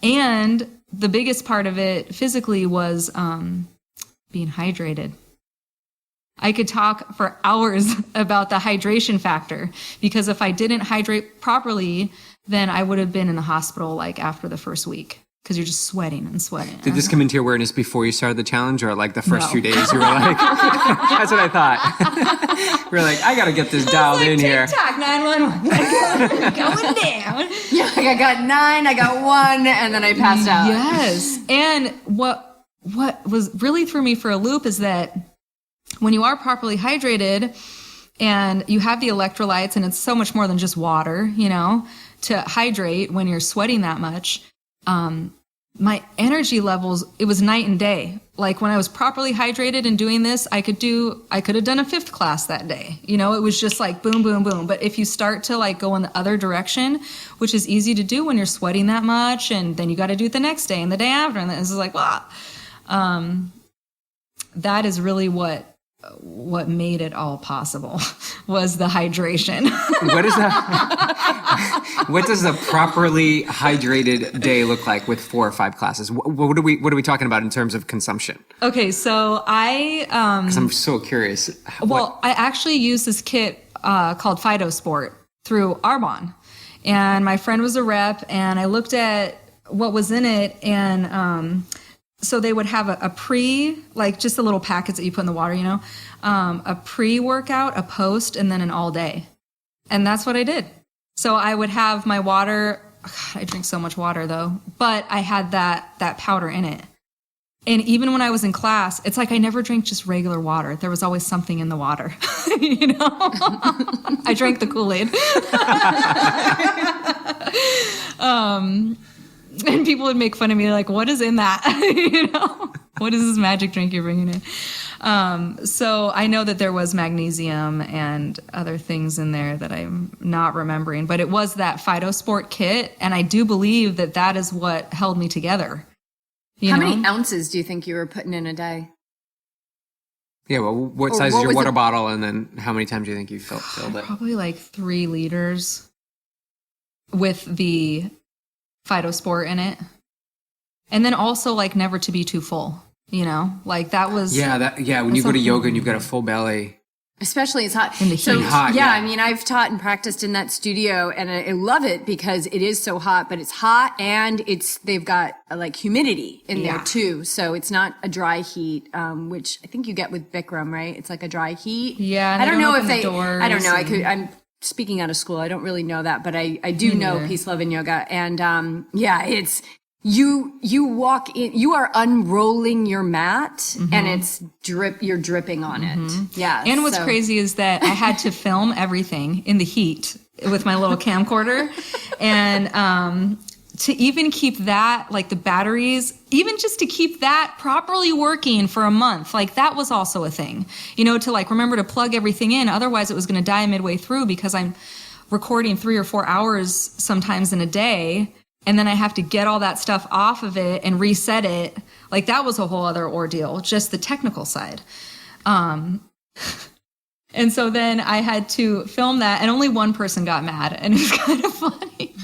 And the biggest part of it physically was being hydrated. I could talk for hours about the hydration factor, because if I didn't hydrate properly, then I would have been in the hospital like after the first week, because you're just sweating and sweating. Did this come into your awareness before you started the challenge, or like the first few days you were like, that's what I thought. We're like, I got to get this dialed in here. TikTok 911. Going down. Yeah, like I got 9, I got 1, and then I passed out. Yes. And what what was really threw me for a loop is that when you are properly hydrated and you have the electrolytes, and it's so much more than just water, to hydrate when you're sweating that much, my energy levels, it was night and day. Like when I was properly hydrated and doing this, I could have done a 5th class that day. It was just like boom, boom, boom. But if you start to like go in the other direction, which is easy to do when you're sweating that much, and then you got to do it the next day and the day after, and this is like, wow. That is really what made it all possible was the hydration. What is that? What does a properly hydrated day look like with 4 or 5 classes? What are we talking about in terms of consumption? Okay, so because I'm so curious. I actually used this kit called Phytosport through Arbonne, and my friend was a rep, and I looked at what was in it, and so they would have a pre, like just the little packets that you put in the water, a pre-workout, a post, and then an all day. And that's what I did. So I would have my water. God, I drink so much water though, but I had that powder in it. And even when I was in class, it's like I never drank just regular water. There was always something in the water, I drank the Kool-Aid. And people would make fun of me like, what is in that? What is this magic drink you're bringing in? So I know that there was magnesium and other things in there that I'm not remembering, but it was that Phytosport kit. And I do believe that is what held me together. How many ounces do you think you were putting in a day? Yeah, well, what size is your water bottle? And then how many times do you think you filled it? Probably like 3 liters with the Phytosport in it. And then also like never to be too full, like that was. Yeah. When you go to yoga and you've got a full belly. Especially it's hot. In the heat. So, hot, yeah, I mean, I've taught and practiced in that studio, and I love it because it is so hot, but it's hot and they've got like humidity in there too. So it's not a dry heat, which I think you get with Bikram, right? It's like a dry heat. Yeah. I don't know if I'm speaking out of school. I don't really know that, but I do know Peace, Love, and Yoga. And, it's, you walk in, you are unrolling your mat and it's you're dripping on it. Yeah. And what's crazy is that I had to film everything in the heat with my little camcorder. And, to even keep that, like the batteries, even just to keep that properly working for a month, like that was also a thing, to like remember to plug everything in. Otherwise it was going to die midway through because I'm recording 3 or 4 hours sometimes in a day. And then I have to get all that stuff off of it and reset it. Like that was a whole other ordeal, just the technical side. And so then I had to film that, and only one person got mad, and it was kind of funny.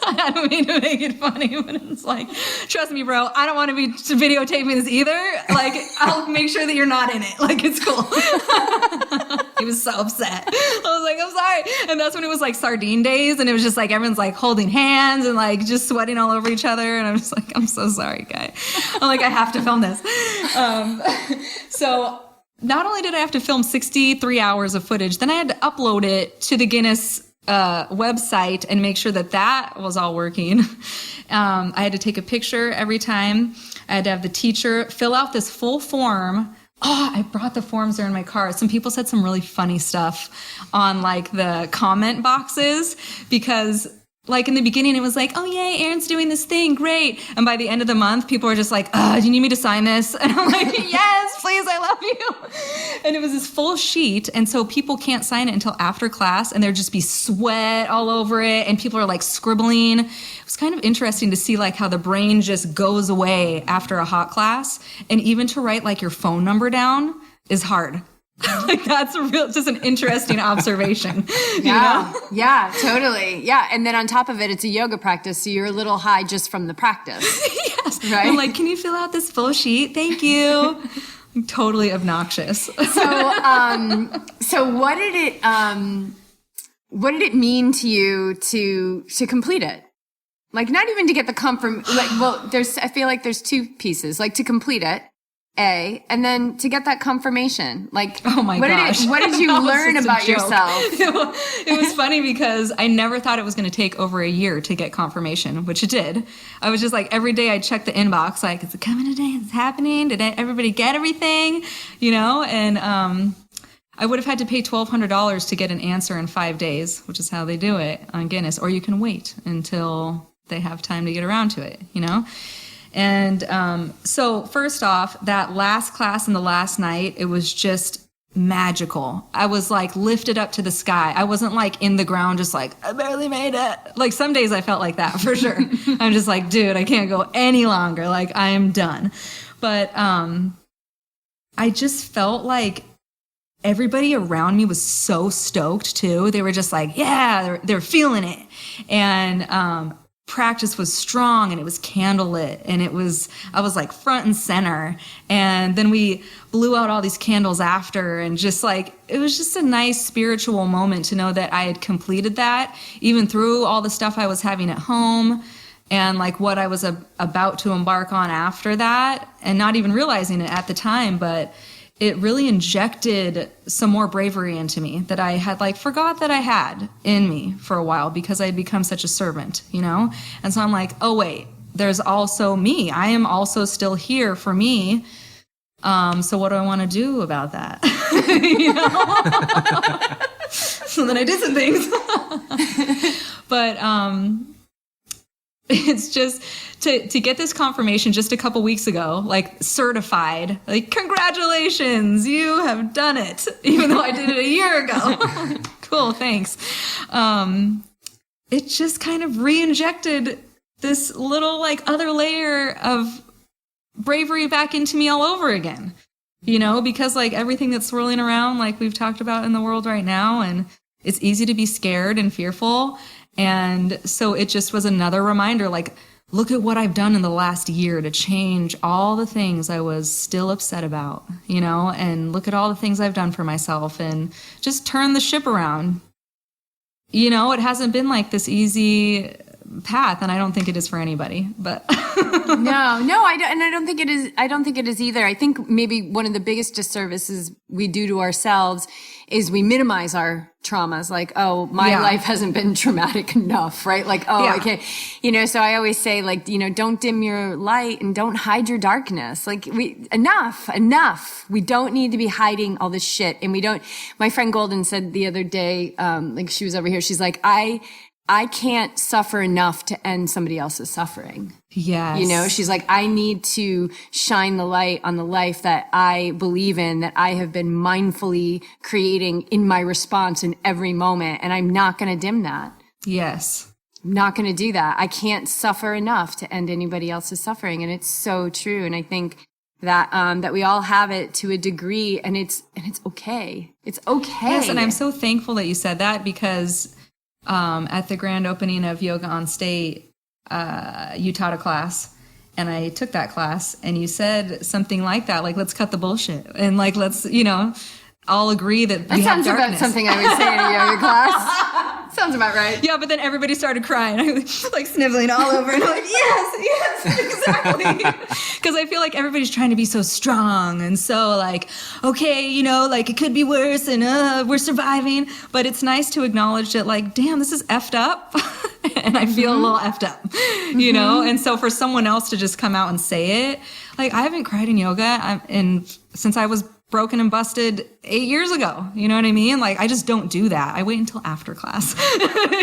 I don't mean to make it funny, but it's like, trust me, bro, I don't want to be videotaping this either. Like, I'll make sure that you're not in it. Like, it's cool. He was so upset. I was like, I'm sorry. And that's when it was like sardine days, and it was just like everyone's like holding hands and like just sweating all over each other. And I'm just like, I'm so sorry, guy. I'm like, I have to film this. So not only did I have to film 63 hours of footage, then I had to upload it to the Guinness website and make sure that was all working. I had to take a picture every time. I had to have the teacher fill out this full form. Oh, I brought the forms there in my car. Some people said some really funny stuff on like the comment boxes because like in the beginning, it was like, oh, yay, Erin's doing this thing. Great. And by the end of the month, people were just like, do you need me to sign this? And I'm like, yes, please. I love you. And it was this full sheet. And so people can't sign it until after class. And there'd just be sweat all over it. And people are like scribbling. It was kind of interesting to see like how the brain just goes away after a hot class. And even to write like your phone number down is hard. Like that's just an interesting observation. Yeah, yeah, totally. Yeah, and then on top of it, it's a yoga practice, so you're a little high just from the practice. Yes, right. I'm like, can you fill out this full sheet? Thank you. I'm totally obnoxious. So what did it mean to you to complete it? Like not even to get the comfort. Like, well, I feel like there's 2 pieces. Like to complete it. and then to get that confirmation. Like, oh my gosh. What did you learn about yourself? It was funny because I never thought it was going to take over a year to get confirmation, which it did. I was just like, every day I'd check the inbox, like, is it coming today? Is it happening? Did everybody get everything? And I would have had to pay $1,200 to get an answer in 5 days, which is how they do it on Guinness. Or you can wait until they have time to get around to it, And so first off, that last class and the last night, it was just magical. I was like lifted up to the sky. I wasn't like in the ground, just like, I barely made it. Like some days I felt like that for sure. I'm just like, dude, I can't go any longer. Like I am done. But I just felt like everybody around me was so stoked too. They were just like, yeah, they're feeling it. And practice was strong and it was candlelit and I was like front and center. And then we blew out all these candles after and just like, it was just a nice spiritual moment to know that I had completed that, even through all the stuff I was having at home and like what I was about to embark on after that, and not even realizing it at the time, but it really injected some more bravery into me that I had like forgot that I had in me for a while because I had become such a servant, And so I'm like, oh wait, there's also me. I am also still here for me. So what do I want to do about that? So then I did some things. But it's just to get this confirmation just a couple weeks ago, like certified, like congratulations, you have done it, even though I did it a year ago. Cool, thanks. It just kind of re-injected this little like other layer of bravery back into me all over again, because like everything that's swirling around, like we've talked about in the world right now, and it's easy to be scared and fearful. And so it just was another reminder, like, look at what I've done in the last year to change all the things I was still upset about, and look at all the things I've done for myself and just turn the ship around. It hasn't been like this easy path, and I don't think it is for anybody, but no, I don't think it is. I don't think it is either. I think maybe one of the biggest disservices we do to ourselves is we minimize our traumas. Like, oh, my life hasn't been traumatic enough, right? Like, I can't, so I always say like, don't dim your light and don't hide your darkness. Like enough. We don't need to be hiding all this shit. And my friend Golden said the other day, like she was over here, she's like, I can't suffer enough to end somebody else's suffering. Yes. She's like, I need to shine the light on the life that I believe in, that I have been mindfully creating in my response in every moment. And I'm not going to dim that. Yes. I'm not going to do that. I can't suffer enough to end anybody else's suffering. And it's so true. And I think that, that we all have it to a degree, and it's okay. It's okay. Yes. And I'm so thankful that you said that, because at the grand opening of Yoga on State, you taught a class, and I took that class, and you said something like that, like, let's cut the bullshit, and like, let's, all agree that we have darkness. That sounds about something I would say in a yoga class. Sounds about right. Yeah, but then everybody started crying. I was like sniveling all over, and I'm like, yes, exactly. Because I feel like everybody's trying to be so strong and so like, okay, like it could be worse, and we're surviving. But it's nice to acknowledge that, like, damn, this is effed up, and I feel a little effed up, And so for someone else to just come out and say it, like, I haven't cried in yoga since I was broken and busted 8 years ago. You know what I mean? Like, I just don't do that. I wait until after class.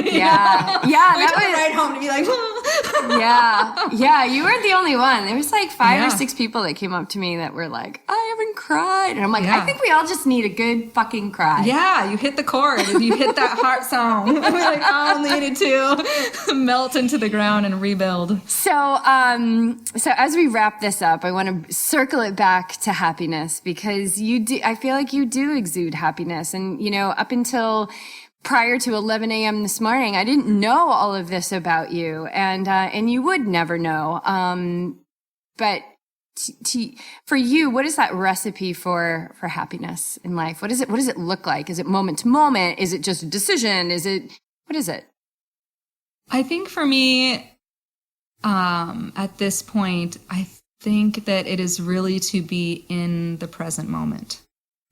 Yeah. That was right home to be like, Yeah. You weren't the only one. There was like 5 or 6 people that came up to me that were like, I haven't cried. And I'm like, I think we all just need a good fucking cry. Yeah. You hit the chord and you hit that heart song. We like all needed to melt into the ground and rebuild. So as we wrap this up, I want to circle it back to happiness, because I feel like you do exude happiness. And, up until prior to 11 a.m. this morning, I didn't know all of this about you, and you would never know. But for you, what is that recipe for happiness in life? What does it look like? Is it moment to moment? Is it just a decision? What is it? I think for me, at this point, I think that it is really to be in the present moment,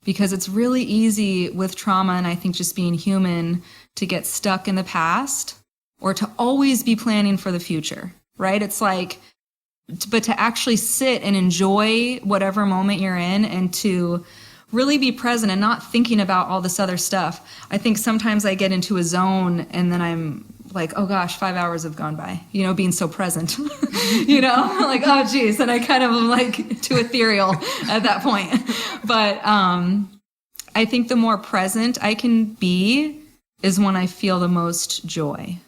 because it's really easy with trauma, and I think just being human, to get stuck in the past or to always be planning for the future, right? It's like, but to actually sit and enjoy whatever moment you're in and to really be present and not thinking about all this other stuff. I think sometimes I get into a zone and then I'm like, oh gosh, 5 hours have gone by, being so present, like, oh geez. And I kind of am like too ethereal at that point. But I think the more present I can be is when I feel the most joy,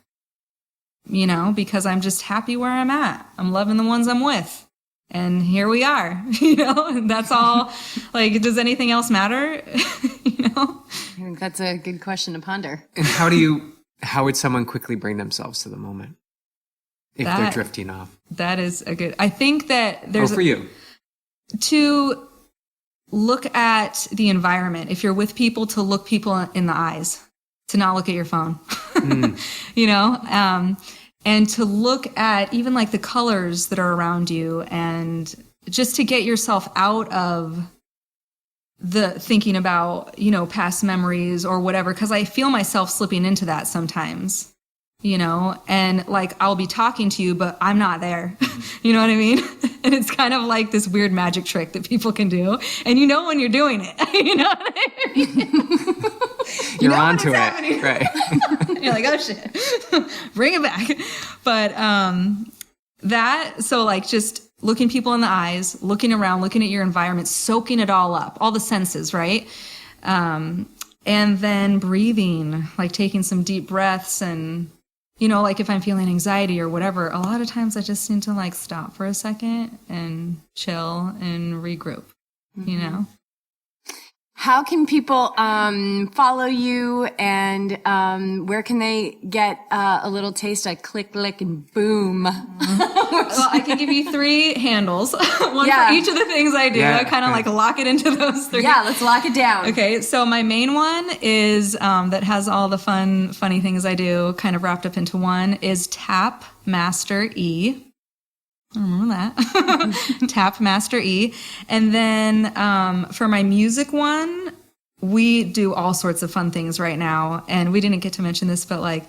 because I'm just happy where I'm at. I'm loving the ones I'm with. And here we are, and that's all. Like, does anything else matter? I think that's a good question to ponder. And how would someone quickly bring themselves to the moment if they're drifting off? That is I think that there's for you to look at the environment. If you're with people, to look people in the eyes, to not look at your phone, and to look at even like the colors that are around you, and just to get yourself out of the thinking about, past memories or whatever. Cause I feel myself slipping into that sometimes, and like, I'll be talking to you, but I'm not there. You know what I mean? And it's kind of like this weird magic trick that people can do. And when you're doing it, you know what I mean? You're onto it. Right. You're like, oh shit, bring it back. But, so like just looking people in the eyes, looking around, looking at your environment, soaking it all up, all the senses, right? And then breathing, like taking some deep breaths, and, like if I'm feeling anxiety or whatever, a lot of times I just need to like stop for a second and chill and regroup, How can people follow you, and where can they get a little taste of Click, Click, and Boom? Well, I can give you 3 handles, one for each of the things I do. I kind of like lock it into those 3. Yeah, let's lock it down. Okay, so my main one is that has all the funny things I do kind of wrapped up into one, is Tap Master E. I remember that. Tap Master E. And then for my music one, we do all sorts of fun things right now. And we didn't get to mention this, but like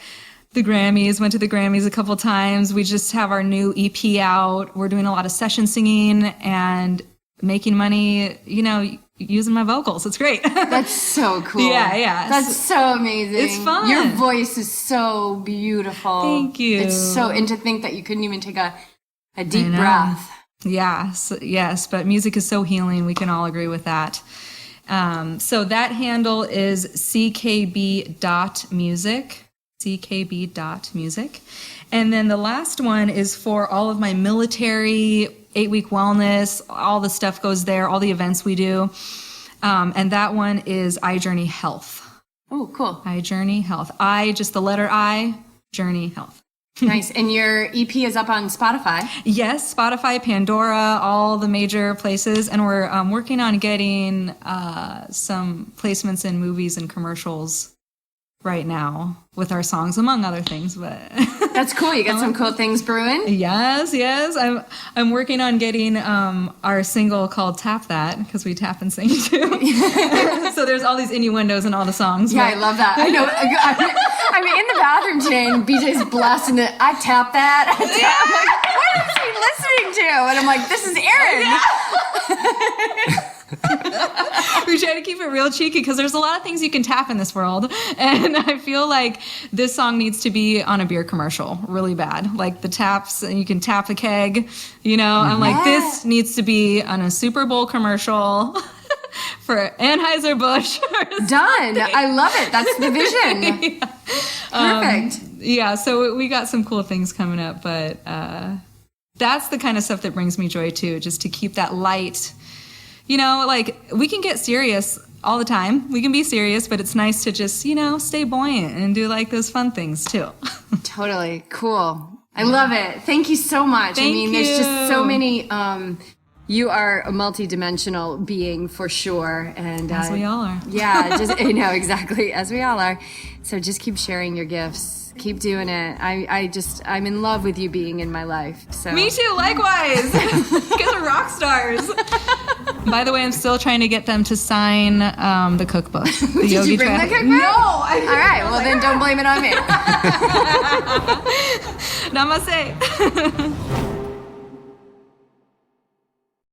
the Grammys, went to the Grammys a couple times. We just have our new EP out. We're doing a lot of session singing and making money, using my vocals. It's great. That's so cool. Yeah. That's so amazing. It's fun. Your voice is so beautiful. Thank you. It's so, and to think that you couldn't even take a deep breath. Yes, but music is so healing. We can all agree with that. So that handle is ckb.music. ckb.music. And then the last one is for all of my military 8-week wellness. All the stuff goes there, all the events we do. And that one is iJourney Health. Oh, cool. iJourney Health. Just the letter I, Journey Health. Nice. And your EP is up on Spotify? Yes, Spotify, Pandora, all the major places. And we're working on getting some placements in movies and commercials right now with our songs, among other things. But that's cool. You got some cool things brewing? Yes. I'm working on getting our single called Tap That, because we tap and sing too. So there's all these innuendos in all the songs. Yeah, I love that. I know. I'm in the bathroom today and BJ's blasting it. I tap that. I'm like, what is he listening to? And I'm like, this is Erin. We try to keep it real cheeky because there's a lot of things you can tap in this world. And I feel like this song needs to be on a beer commercial really bad. Like the taps, and you can tap a keg, I'm like, this needs to be on a Super Bowl commercial for Anheuser-Busch. Done. I love it. That's the vision. Perfect. So we got some cool things coming up, but that's the kind of stuff that brings me joy too, just to keep that light. Like we can get serious all the time. We can be serious, but it's nice to just, stay buoyant and do like those fun things too. Totally. Cool. I love it. Thank you so much. Thank you. There's just so many You are a multi-dimensional being for sure. And as we all are. Yeah, just exactly, as we all are. So just keep sharing your gifts. Keep doing it. I'm in love with you being in my life. So me too, likewise. You guys are rock stars. By the way, I'm still trying to get them to sign the cookbook. The Did Yogi you bring the cookbook? No. All right, well then don't blame it on me. Namaste.